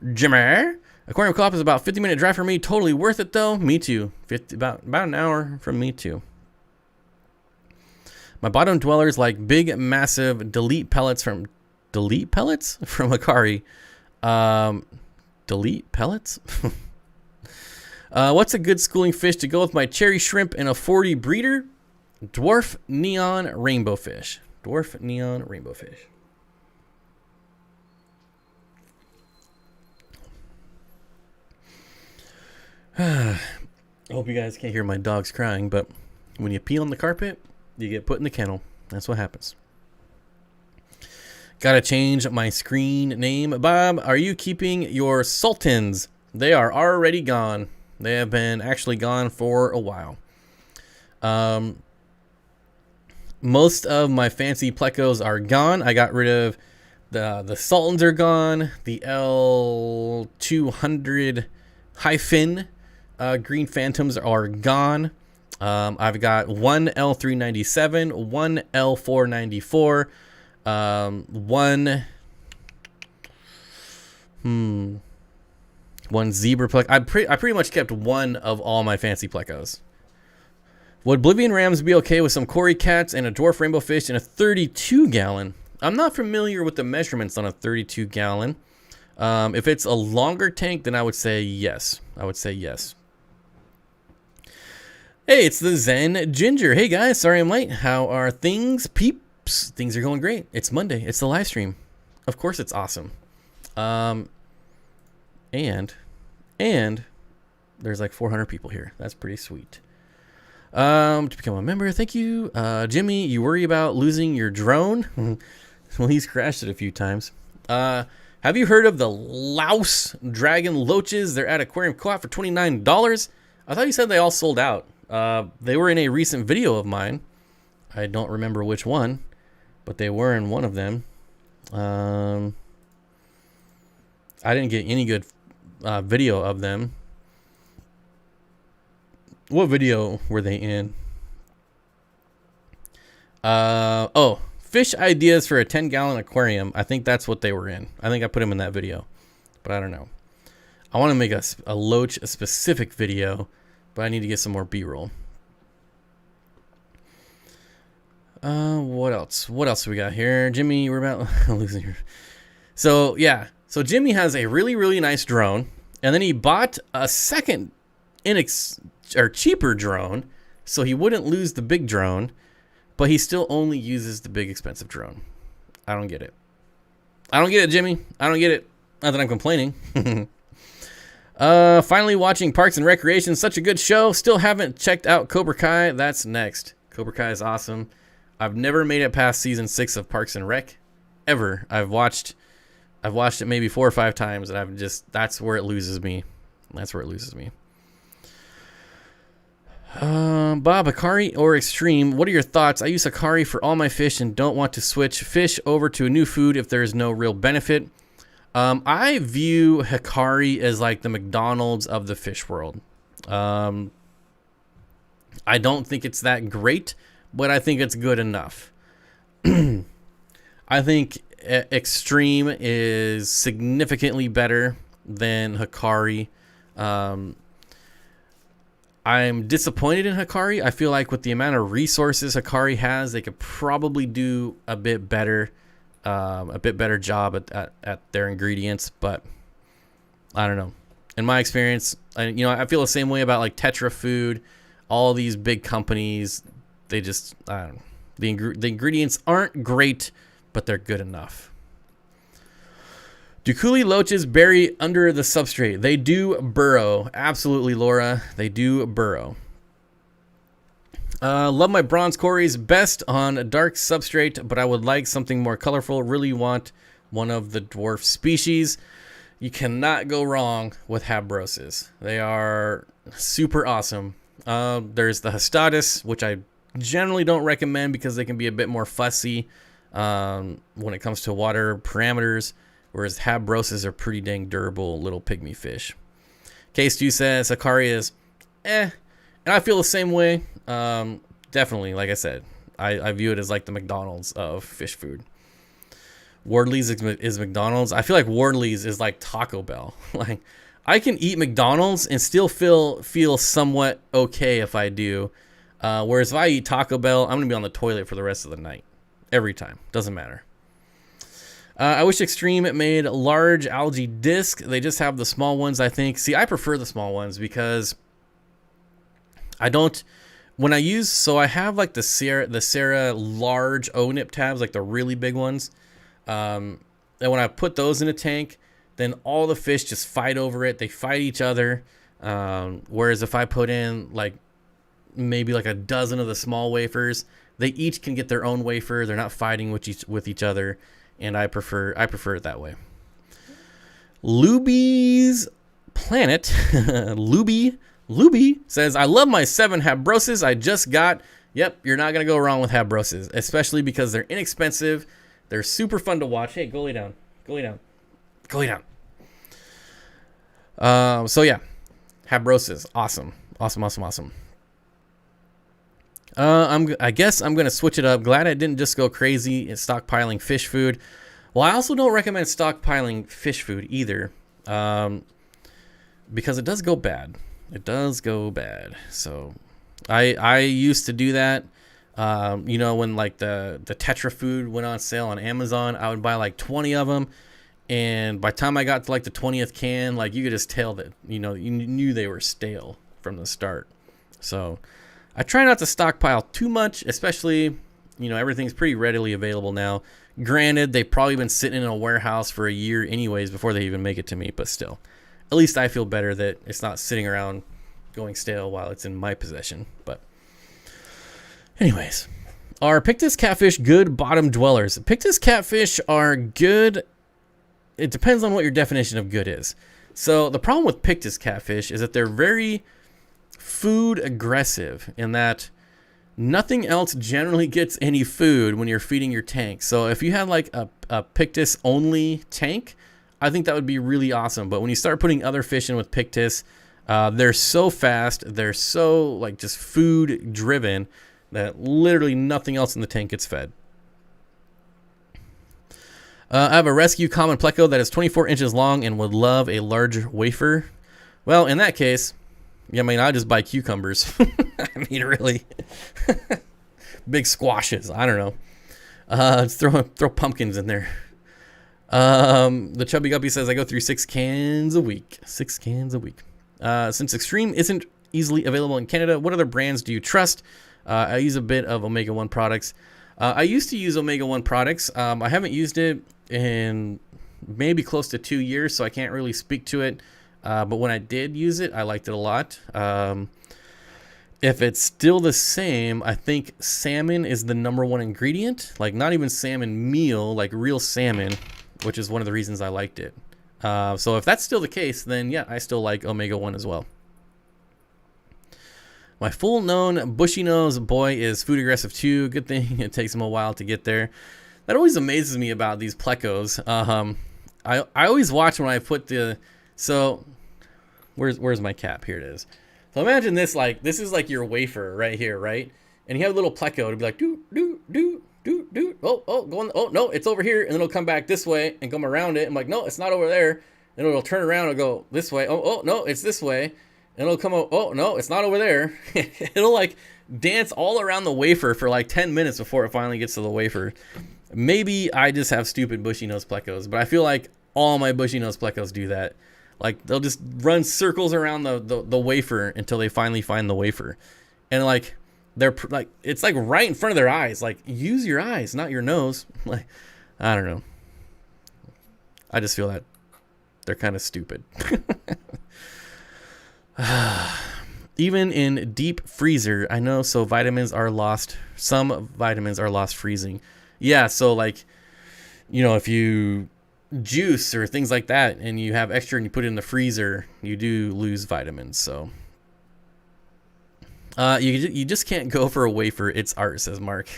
Aquarium co-op is about 50-minute drive for me. Totally worth it though. Me too. About an hour from me too. My bottom dwellers like big, massive delete pellets from Hikari. Delete pellets? What's a good schooling fish to go with my cherry shrimp and a 40 breeder? Dwarf neon rainbow fish. Dwarf neon rainbow fish. I hope you guys can't hear my dogs crying, but when you pee on the carpet, you get put in the kennel. That's what happens. Gotta change my screen name. Bob, are you keeping your sultans? They are already gone. They have been actually gone for a while. Most of my fancy plecos are gone. I got rid of the sultans are gone. The L200 hyphen green phantoms are gone. I've got one L397, one L494, one zebra plec. I pretty much kept one of all my fancy plecos. Would Oblivion Rams be okay with some Cory cats and a dwarf rainbow fish in a 32-gallon? I'm not familiar with the measurements on a 32-gallon. If it's a longer tank, then I would say yes. Hey, it's the Zen Ginger. Hey guys, sorry I'm late. How are things, peeps? Things are going great. It's Monday. It's the live stream. Of course it's awesome. And there's like 400 people here. That's pretty sweet. To become a member, thank you. Jimmy, you worry about losing your drone? Well, he's crashed it a few times. Have you heard of the Louse Dragon Loaches? They're at Aquarium Co-op for $29. I thought you said they all sold out. They were in a recent video of mine. I don't remember which one, but they were in one of them. I didn't get any good video of them. What video were they in? Fish ideas for a 10-gallon aquarium. I think that's what they were in. I think I put them in that video, but I don't know. I want to make a Loach specific video, but I need to get some more B-roll. What else? What else we got here? Jimmy, we're about losing your... So, yeah. So, Jimmy has a really, really nice drone, and then he bought a second cheaper drone, so he wouldn't lose the big drone, but he still only uses the big expensive drone. I don't get it. I don't get it, Jimmy. I don't get it. Not that I'm complaining. Finally watching Parks and Recreation. Such a good show. Still haven't checked out Cobra Kai. That's next. Cobra Kai is awesome. I've never made it past season 6 of Parks and Rec. Ever. I've watched it maybe 4 or 5 times, and that's where it loses me. That's where it loses me. Bob, Hikari or Extreme, what are your thoughts? I use Hikari for all my fish and don't want to switch fish over to a new food if there is no real benefit. I view Hikari as like the McDonald's of the fish world. I don't think it's that great, but I think it's good enough. I think Extreme is significantly better than Hikari. I'm disappointed in Hikari. I feel like with the amount of resources Hikari has, they could probably do a bit better a bit better job at their ingredients, but I don't know. In my experience, I feel the same way about like Tetra Food, all these big companies. They just, I don't know. The ingredients aren't great, but they're good enough. Do coolie loaches bury under the substrate? They do burrow. Absolutely, Laura. They do burrow. Love my bronze cories best on a dark substrate, but I would like something more colorful. Really want one of the dwarf species. You cannot go wrong with Habroses. They are super awesome. There's the Hastatus, which I generally don't recommend because they can be a bit more fussy when it comes to water parameters, whereas Habroses are pretty dang durable little pygmy fish. K-Stu says Aquarius, and I feel the same way. Definitely, like I said, I view it as like the McDonald's of fish food. Wardley's is McDonald's. I feel like Wardley's is like Taco Bell. Like, I can eat McDonald's and still feel somewhat okay if I do. Whereas if I eat Taco Bell, I'm gonna be on the toilet for the rest of the night. Every time. Doesn't matter. I wish Extreme made large algae disc. They just have the small ones, I think. See, I prefer the small ones because I don't... When I use... So I have like the Sarah large O-nip tabs, like the really big ones. And when I put those in a tank, then all the fish just fight over it. They fight each other. Whereas if I put in like maybe like a dozen of the small wafers, they each can get their own wafer. They're not fighting with each other, and I prefer it that way. Luby's Planet, Luby says, I love my 7 Habroses I just got. Yep, you're not gonna go wrong with Habroses, especially because they're inexpensive. They're super fun to watch. Hey, go lay down. Go lay down. Go lay down. So yeah, Habroses, awesome. I guess I'm gonna switch it up. Glad I didn't just go crazy at stockpiling fish food. Well, I also don't recommend stockpiling fish food either, because it does go bad. It does go bad. So I used to do that. When like the Tetra Food went on sale on Amazon, I would buy like 20 of them. And by the time I got to like the 20th can, like you could just tell that, you knew they were stale from the start. So I try not to stockpile too much, especially, everything's pretty readily available now. Granted, they've probably been sitting in a warehouse for a year anyways before they even make it to me, but still, at least I feel better that it's not sitting around going stale while it's in my possession. But anyways, are Pictus catfish good bottom dwellers? Pictus catfish are good. It depends on what your definition of good is. So the problem with Pictus catfish is that they're very food aggressive in that nothing else generally gets any food when you're feeding your tank. So if you had like a Pictus only tank, I think that would be really awesome. But when you start putting other fish in with Pictus, they're so fast, they're so like just food driven that literally nothing else in the tank gets fed. I have a rescue common pleco that is 24 inches long and would love a large wafer. Well, in that case, I'd just buy cucumbers. Really. Big squashes. I don't know. Let's throw pumpkins in there. The Chubby Guppy says, I go through 6 cans a week. 6 cans a week. Since Extreme isn't easily available in Canada, what other brands do you trust? I use a bit of Omega 1 products. I used to use Omega 1 products. I haven't used it in maybe close to 2 years, so I can't really speak to it. But when I did use it, I liked it a lot. If it's still the same, I think salmon is the #1 ingredient. Like, not even salmon meal, like real salmon, which is one of the reasons I liked it. So if that's still the case, then yeah, I still like Omega 1 as well. My full-known bushy nose boy is food aggressive too. Good thing it takes him a while to get there. That always amazes me about these plecos. I always watch when I put the... So, where's my cap? Here it is. So imagine this, like, this is like your wafer right here, right? And you have a little pleco to be like, oh, no, it's over here. And then it'll come back this way and come around it. I'm like, no, it's not over there. Then it'll turn around and go this way. Oh, no, it's this way. And it'll come out, oh, no, it's not over there. It'll, like, dance all around the wafer for, like, 10 minutes before it finally gets to the wafer. Maybe I just have stupid bushy nose plecos, but I feel like all my bushy nose plecos do that. Like they'll just run circles around the wafer until they finally find the wafer, and like they're like it's like right in front of their eyes. Like use your eyes, not your nose. Like I don't know. I just feel that they're kind of stupid. Even in deep freezer, I know. So vitamins are lost. Some vitamins are lost freezing. Yeah. So like, you know, if you juice or things like that and you have extra and you put it in the freezer, you do lose vitamins. So you just can't go for a wafer. It's art, says Mark.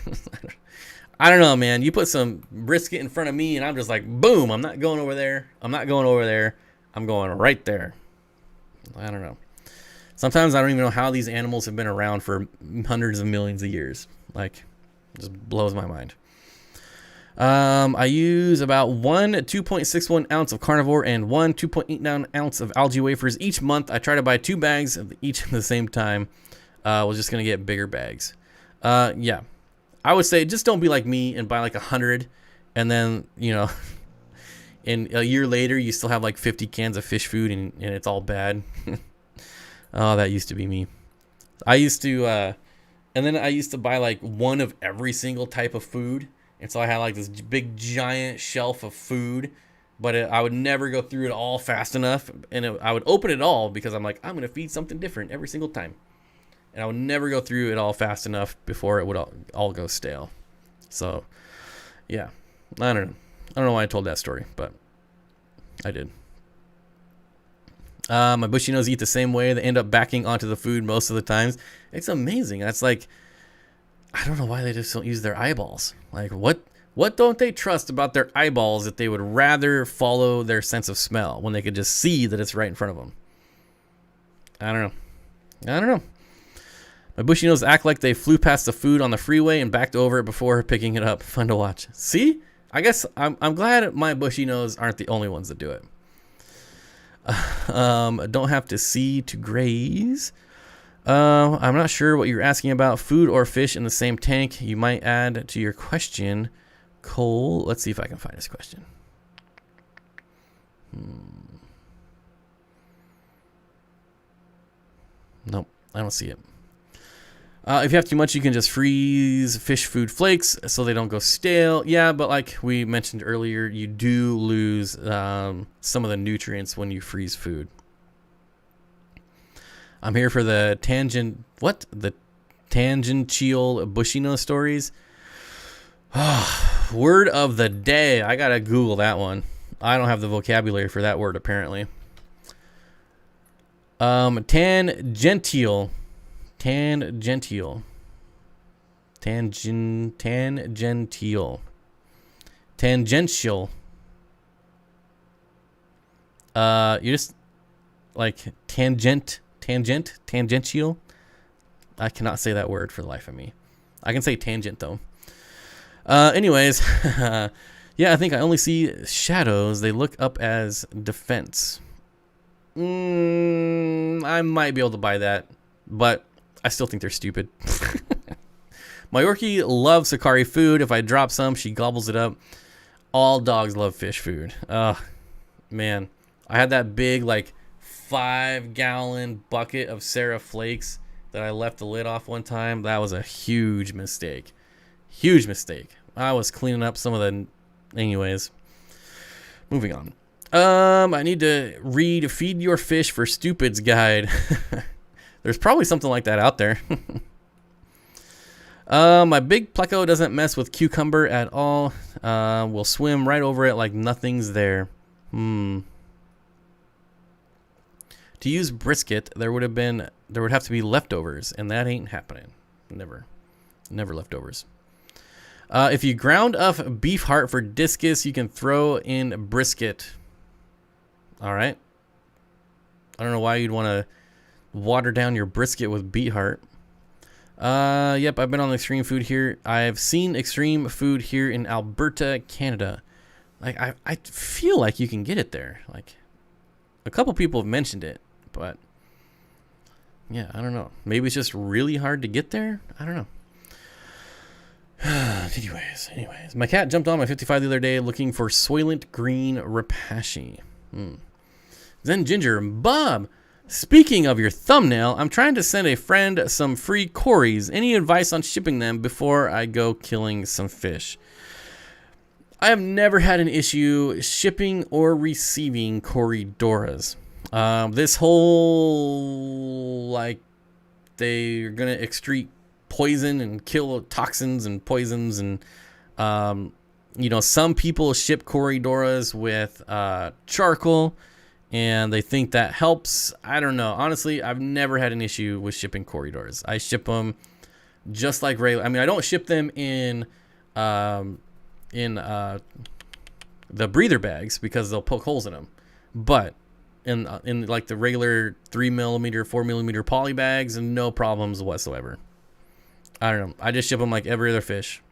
I don't know, man. You put some brisket in front of me and I'm just like, boom, I'm not going over there. I'm not going over there. I'm going right there. I don't know. Sometimes I don't even know how these animals have been around for hundreds of millions of years. Like, it just blows my mind. I use about 1 2.61 ounce of carnivore and 1 2.89 ounce of algae wafers each month. I try to buy 2 bags of each at the same time. We're just going to get bigger bags. Yeah. I would say just don't be like me and buy like 100 and then, you know, and a year later you still have like 50 cans of fish food and it's all bad. Oh, that used to be me. I used to, and then I used to buy like one of every single type of food. And so I had like this big giant shelf of food, but I would never go through it all fast enough. And I would open it all because I'm like, I'm going to feed something different every single time. And I would never go through it all fast enough before it would all go stale. So, yeah, I don't know. I don't know why I told that story, but I did. My bushy nose eat the same way. They end up backing onto the food most of the times. It's amazing. That's like, I don't know why they just don't use their eyeballs. Like, what don't they trust about their eyeballs that they would rather follow their sense of smell when they could just see that it's right in front of them? I don't know. My bushy nose act like they flew past the food on the freeway and backed over it before picking it up. Fun to watch. See? I guess I'm glad my bushy nose aren't the only ones that do it. Don't have to see to graze. I'm not sure what you're asking about. Food or fish in the same tank? You might add to your question. Cole, let's see if I can find this question. Nope, I don't see it. If you have too much, you can just freeze fish food flakes so they don't go stale. Yeah, but like we mentioned earlier, you do lose some of the nutrients when you freeze food. I'm here for the tangential bushy nose stories. Word of the day. I gotta Google that one. I don't have the vocabulary for that word apparently. Tangential. Tangential. You just like tangential. I cannot say that word for the life of me. I can say tangent though. Anyways, yeah, I think I only see shadows. They look up as defense. I might be able to buy that, but I still think they're stupid. My Yorkie loves Sakari food. If I drop some, she gobbles it up. All dogs love fish food. Man, I had that big like 5-gallon bucket of Sarah flakes that I left the lid off one time. That was a huge mistake. Huge mistake. I was cleaning up some of the... Anyways, moving on. I need to read Feed Your Fish for Stupids guide. There's probably something like that out there. My big pleco doesn't mess with cucumber at all. Will swim right over it like nothing's there. To use brisket, there would have to be leftovers, and that ain't happening. Never leftovers. If you ground up beef heart for discus, you can throw in brisket. All right. I don't know why you'd want to water down your brisket with beet heart. Yep, I've been on extreme food here. I've seen extreme food here in Alberta, Canada. Like I feel like you can get it there. Like a couple people have mentioned it, but yeah, I don't know. Maybe it's just really hard to get there. I don't know. Anyways, my cat jumped on my 55 the other day looking for Soylent Green Rapashi. Then Ginger, Bob, speaking of your thumbnail, I'm trying to send a friend some free Corys. Any advice on shipping them before I go killing some fish? I have never had an issue shipping or receiving Corydoras. This whole, like, they're going to excrete poison and kill toxins and poisons. And, some people ship Corydoras with charcoal, and they think that helps. I don't know. Honestly, I've never had an issue with shipping Corydoras. I ship them just like regular. I mean, I don't ship them in the breather bags because they'll poke holes in them. But in like the regular 3mm, 4mm poly bags, and no problems whatsoever. I don't know. I just ship them like every other fish.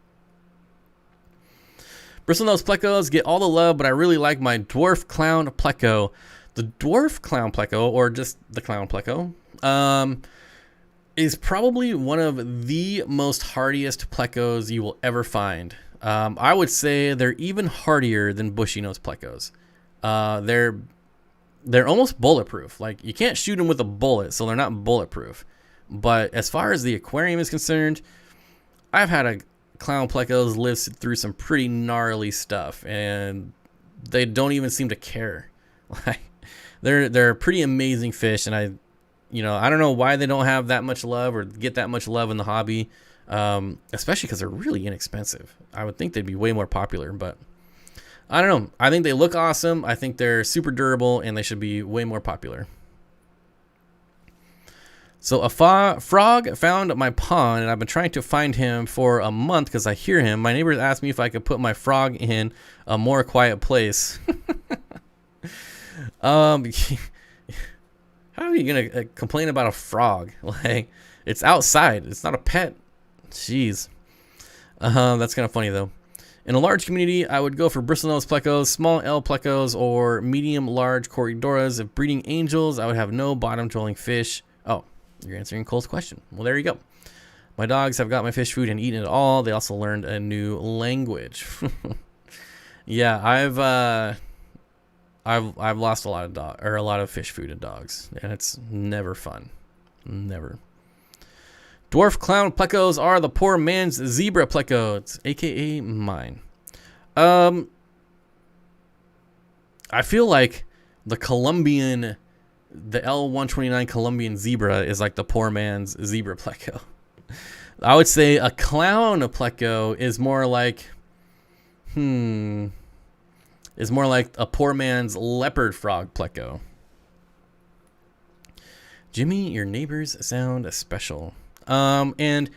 Bristlenose plecos get all the love, but I really like my dwarf clown pleco. The dwarf clown pleco, or just the clown pleco, is probably one of the most hardiest plecos you will ever find. I would say they're even hardier than bushy nose plecos. They're almost bulletproof. Like, you can't shoot them with a bullet, so they're not bulletproof. But as far as the aquarium is concerned, I've had a clown plecos live through some pretty gnarly stuff, and they don't even seem to care. Like, they're pretty amazing fish, and I don't know why they don't have that much love or get that much love in the hobby, especially because they're really inexpensive. I would think they'd be way more popular, but I don't know. I think they look awesome. I think they're super durable, and they should be way more popular. So a frog found my pond, and I've been trying to find him for a month because I hear him. My neighbors asked me if I could put my frog in a more quiet place. How are you gonna complain about a frog? Like, it's outside. It's not a pet. Jeez. That's kind of funny though. In a large community, I would go for bristlenose plecos, small L plecos, or medium large Corydoras. If breeding angels, I would have no bottom dwelling fish. Oh, you're answering Cole's question. Well, there you go. My dogs have got my fish food and eaten it all. They also learned a new language. Yeah, I've lost a lot of fish food and dogs, and it's never fun. Never. Dwarf clown plecos are the poor man's zebra plecos, aka mine. I feel like the L129 Colombian zebra is like the poor man's zebra pleco. I would say a clown pleco is more like a poor man's leopard frog pleco. Jimmy, your neighbors sound special. And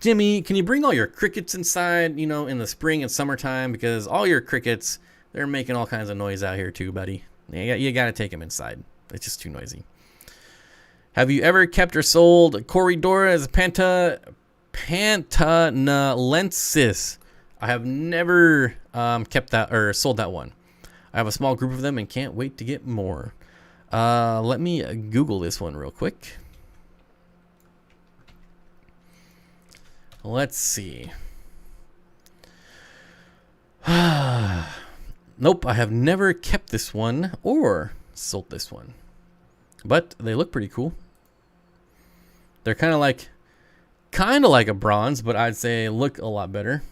Jimmy, can you bring all your crickets inside, in the spring and summertime? Because all your crickets, they're making all kinds of noise out here too, buddy. You got to take them inside. It's just too noisy. Have you ever kept or sold Corydoras pantanalensis? I have never kept that or sold that one. I have a small group of them and can't wait to get more. Let me Google this one real quick. Let's see. Nope, I have never kept this one or sold this one. But they look pretty cool. They're kind of like a bronze, but I'd say look a lot better.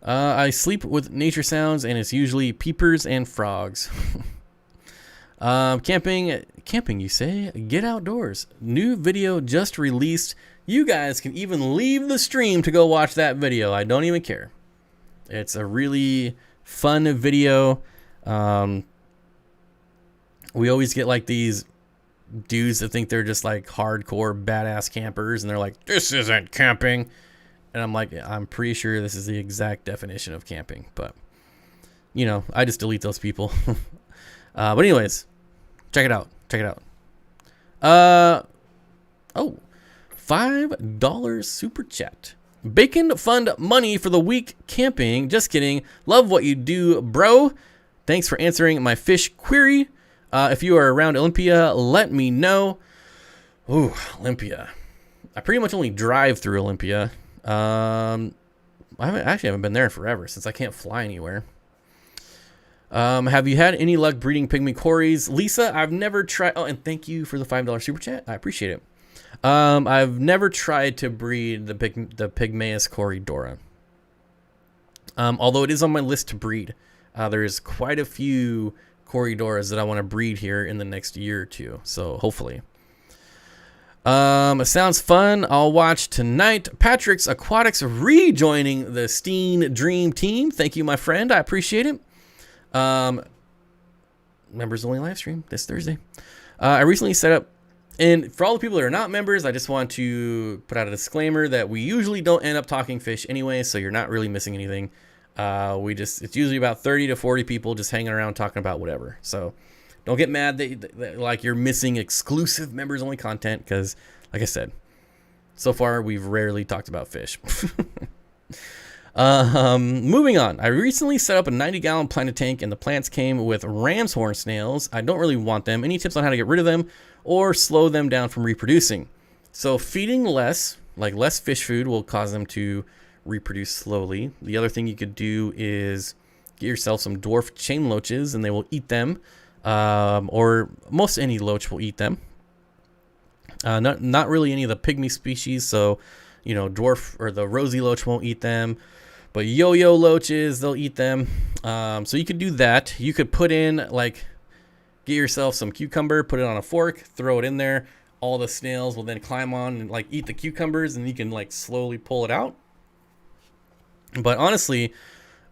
I sleep with nature sounds, and it's usually peepers and frogs. Camping, you say? Get outdoors. New video just released. You guys can even leave the stream to go watch that video. I don't even care. It's a really fun video. We always get like these dudes that think they're just like hardcore badass campers, and they're like, this isn't camping. And I'm like, I'm pretty sure this is the exact definition of camping. But, I just delete those people. But anyways, check it out. Oh, $5 super chat. Bacon fund money for the week camping. Just kidding. Love what you do, bro. Thanks for answering my fish query. If you are around Olympia, let me know. Ooh, Olympia. I pretty much only drive through Olympia. I haven't been there forever since I can't fly anywhere. Have you had any luck breeding pygmy quarries? Lisa, I've never tried. Oh, and thank you for the $5 super chat. I appreciate it. I've never tried to breed the Pygmaeus corridora. Although it is on my list to breed. There's quite a few corridoras that I want to breed here in the next year or two. So hopefully. It sounds fun. I'll watch tonight. Patrick's Aquatics rejoining the Steen Dream team. Thank you, my friend. I appreciate it. Members only live stream this Thursday. I recently set up, and for all the people that are not members, I just want to put out a disclaimer that we usually don't end up talking fish anyway, so you're not really missing anything. It's usually about 30 to 40 people just hanging around talking about whatever. So don't get mad that like you're missing exclusive members only content, because like I said, so far we've rarely talked about fish. Moving on. I recently set up a 90-gallon planted tank, and the plants came with ram's horn snails. I don't really want them. Any tips on how to get rid of them or slow them down from reproducing? So feeding less fish food will cause them to reproduce slowly. The other thing you could do is get yourself some dwarf chain loaches, and they will eat them. Or most any loach will eat them. Not really any of the pygmy species. So, dwarf or the rosy loach won't eat them. But yo-yo loaches, they'll eat them. So you could do that. You could put in, get yourself some cucumber, put it on a fork, throw it in there. All the snails will then climb on and, eat the cucumbers, and you can, slowly pull it out. But honestly,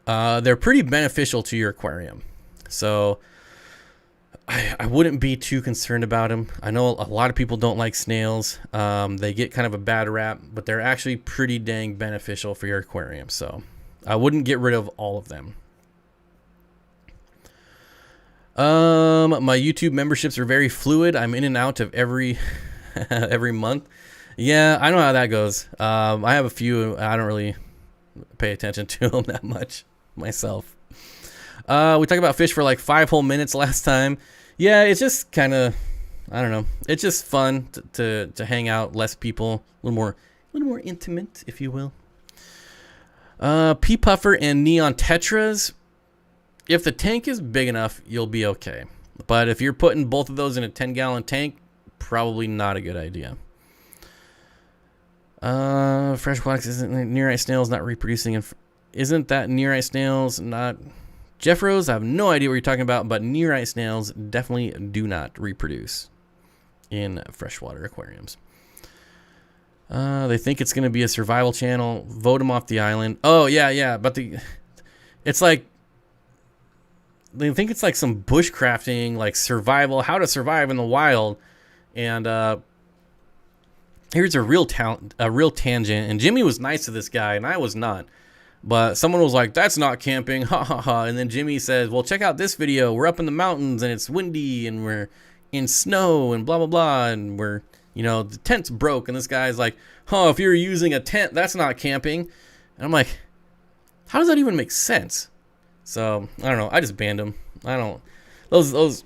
they're pretty beneficial to your aquarium. So I wouldn't be too concerned about them. I know a lot of people don't like snails. They get kind of a bad rap, but they're actually pretty dang beneficial for your aquarium. So I wouldn't get rid of all of them. My YouTube memberships are very fluid. I'm in and out of every month. Yeah, I know how that goes. I have a few. I don't really pay attention to them that much myself. We talked about fish for 5 whole minutes last time. Yeah, it's just kind of, I don't know. It's just fun to hang out, less people, a little more intimate, if you will. Pea puffer and neon tetras. If the tank is big enough, you'll be okay. But if you're putting both of those in a 10-gallon tank, probably not a good idea. Fresh aquatics isn't nearite snails not reproducing, and isn't that nearite snails not? Jeff Rose, I have no idea what you're talking about, but nearite snails definitely do not reproduce in freshwater aquariums. They think it's going to be a survival channel. Vote them off the island. Oh, yeah. But it's like, they think it's like some bushcrafting, survival, how to survive in the wild. And here's a real tangent. And Jimmy was nice to this guy, and I was not. But someone was like, that's not camping, ha ha ha. And then Jimmy says, well, check out this video. We're up in the mountains, and it's windy, and we're in snow, and blah, blah, blah. And we're, the tent's broke. And this guy's like, if you're using a tent, that's not camping. And I'm like, how does that even make sense? So, I don't know. I just banned him. I don't, those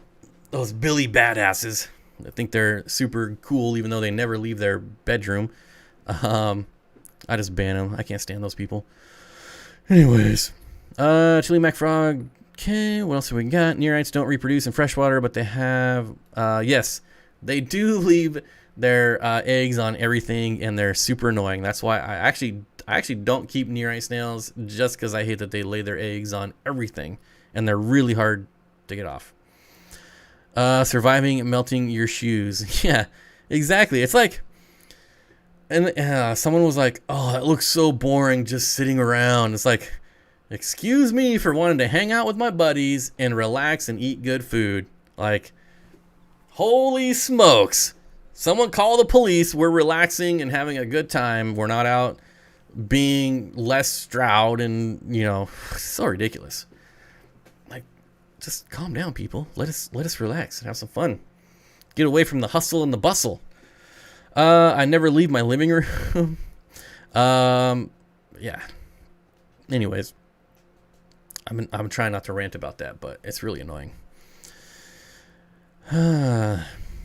Billy badasses. I think they're super cool, even though they never leave their bedroom. I just ban them. I can't stand those people. Anyways, Chili Mac Frog. Okay, what else have we got? Neorites don't reproduce in freshwater, but they have, yes, they do leave their eggs on everything, and they're super annoying. That's why I actually don't keep neorite snails, just because I hate that they lay their eggs on everything, and they're really hard to get off. Surviving melting your shoes. Yeah, exactly. It's like, and someone was like, oh, that looks so boring just sitting around. It's like, excuse me for wanting to hang out with my buddies and relax and eat good food. Like, holy smokes. Someone call the police. We're relaxing and having a good time. We're not out being less Stroud and, it's so ridiculous. Like, just calm down, people. Let us relax and have some fun. Get away from the hustle and the bustle. I never leave my living room. Yeah. Anyways, I'm trying not to rant about that, but it's really annoying.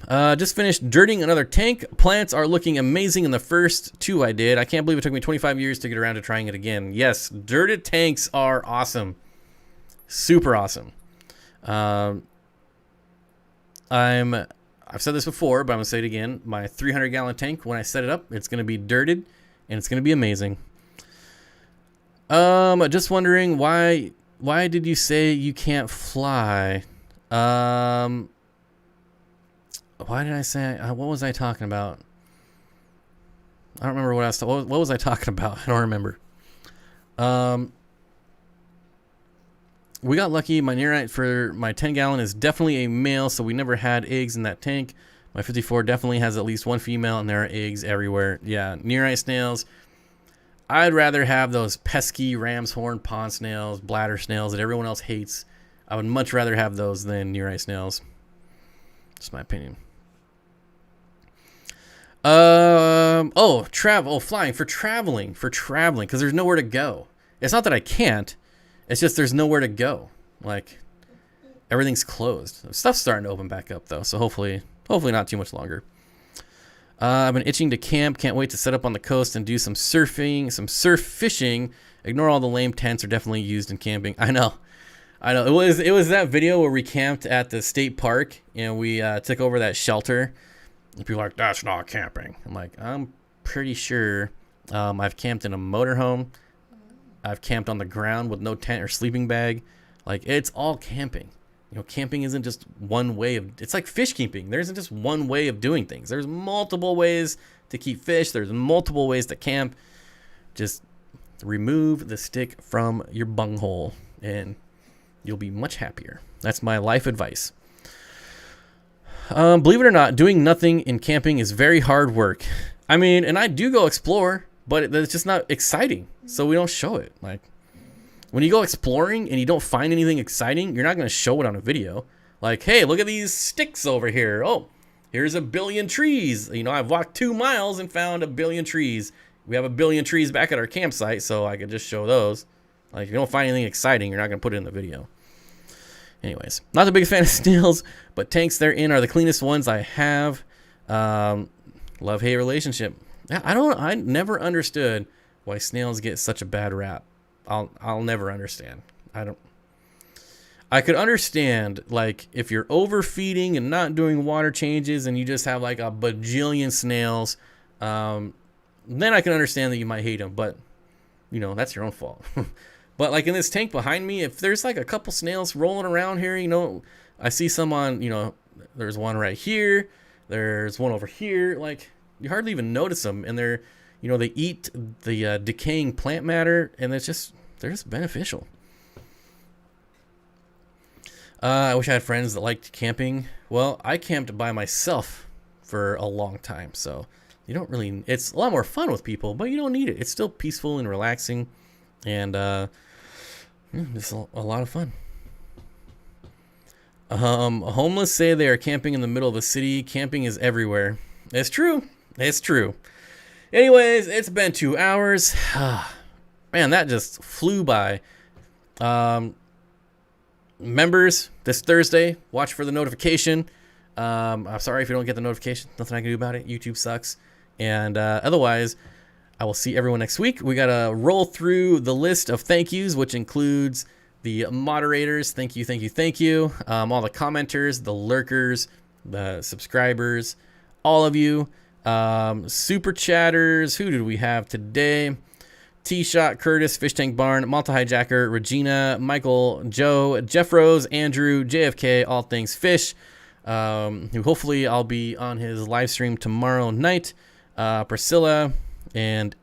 Just finished dirting another tank. Plants are looking amazing in the first 2 I did. I can't believe it took me 25 years to get around to trying it again. Yes, dirted tanks are awesome. Super awesome. I've said this before, but I'm going to say it again. My 300-gallon tank, when I set it up, it's going to be dirted, and it's going to be amazing. Just wondering, why did you say you can't fly? Why did I say, what was I talking about? I don't remember what I was, what was I talking about? I don't remember. We got lucky. My nearite for my 10-gallon is definitely a male, so we never had eggs in that tank. My 54 definitely has at least one female, and there are eggs everywhere. Yeah, nearite snails. I'd rather have those pesky ram's horn pond snails, bladder snails that everyone else hates. I would much rather have those than nearite snails. Just my opinion. Flying for traveling, because there's nowhere to go. It's not that I can't, it's just there's nowhere to go. Like, everything's closed. Stuff's starting to open back up though, so hopefully not too much longer. I've been itching to camp. Can't wait to set up on the coast and do some surfing, some surf fishing. Ignore all the lame tents, are definitely used in camping. I know. It was that video where we camped at the state park and we took over that shelter. And people are like, that's not camping. I'm like, I'm pretty sure. I've camped in a motorhome. I've camped on the ground with no tent or sleeping bag. Like, it's all camping. You know, camping isn't just one way of, it's like fish keeping. There isn't just one way of doing things. There's multiple ways to keep fish. There's multiple ways to camp. Just remove the stick from your bunghole and you'll be much happier. That's my life advice. Believe it or not, doing nothing in camping is very hard work. I mean, and I do go explore, but it's just not exciting. So we don't show it. Like, when you go exploring and you don't find anything exciting, you're not going to show it on a video. Like, hey, look at these sticks over here. Oh, here's 1 billion trees. You know, I've walked 2 miles and found 1 billion trees. We have 1 billion trees back at our campsite, so I could just show those. Like, if you don't find anything exciting, you're not going to put it in the video. Anyways, not the biggest fan of snails, but tanks they're in are the cleanest ones I have. Love-hate relationship. I never understood why snails get such a bad rap. I'll never understand. I could understand, like, if you're overfeeding and not doing water changes and you just have like a bajillion snails, then I can understand that you might hate them, but you know, that's your own fault. But like in this tank behind me, if there's like a couple snails rolling around here, you know, I see some on, you know, there's one right here, there's one over here, like you hardly even notice them, and they're, you know, they eat the decaying plant matter, and they're just beneficial. I wish I had friends that liked camping. Well, I camped by myself for a long time, so you don't really, it's a lot more fun with people, but you don't need it. It's still peaceful and relaxing, and just a lot of fun. Homeless say they are camping in the middle of the city. Camping is everywhere. It's true. It's true. Anyways, it's been 2 hours. Man, that just flew by. Members, this Thursday, watch for the notification. I'm sorry if you don't get the notification. Nothing I can do about it. YouTube sucks. And otherwise, I will see everyone next week. We got to roll through the list of thank yous, which includes the moderators. Thank you, thank you, thank you. All the commenters, the lurkers, the subscribers, all of you. Super chatters. Who did we have today? T-Shot, Curtis, Fish Tank Barn, Malta Hijacker, Regina, Michael, Joe, Jeff Rose, Andrew, JFK, All Things Fish, who hopefully I'll be on his live stream tomorrow night. Priscilla, and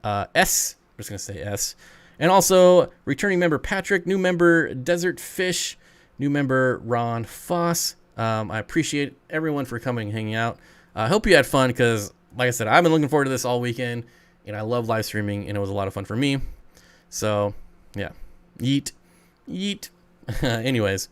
S. I'm just going to say S. And also returning member Patrick, new member Desert Fish, new member Ron Foss. I appreciate everyone for coming and hanging out. I hope you had fun because, like I said, I've been looking forward to this all weekend, and I love live streaming, and it was a lot of fun for me. So, yeah. Yeet. Anyways.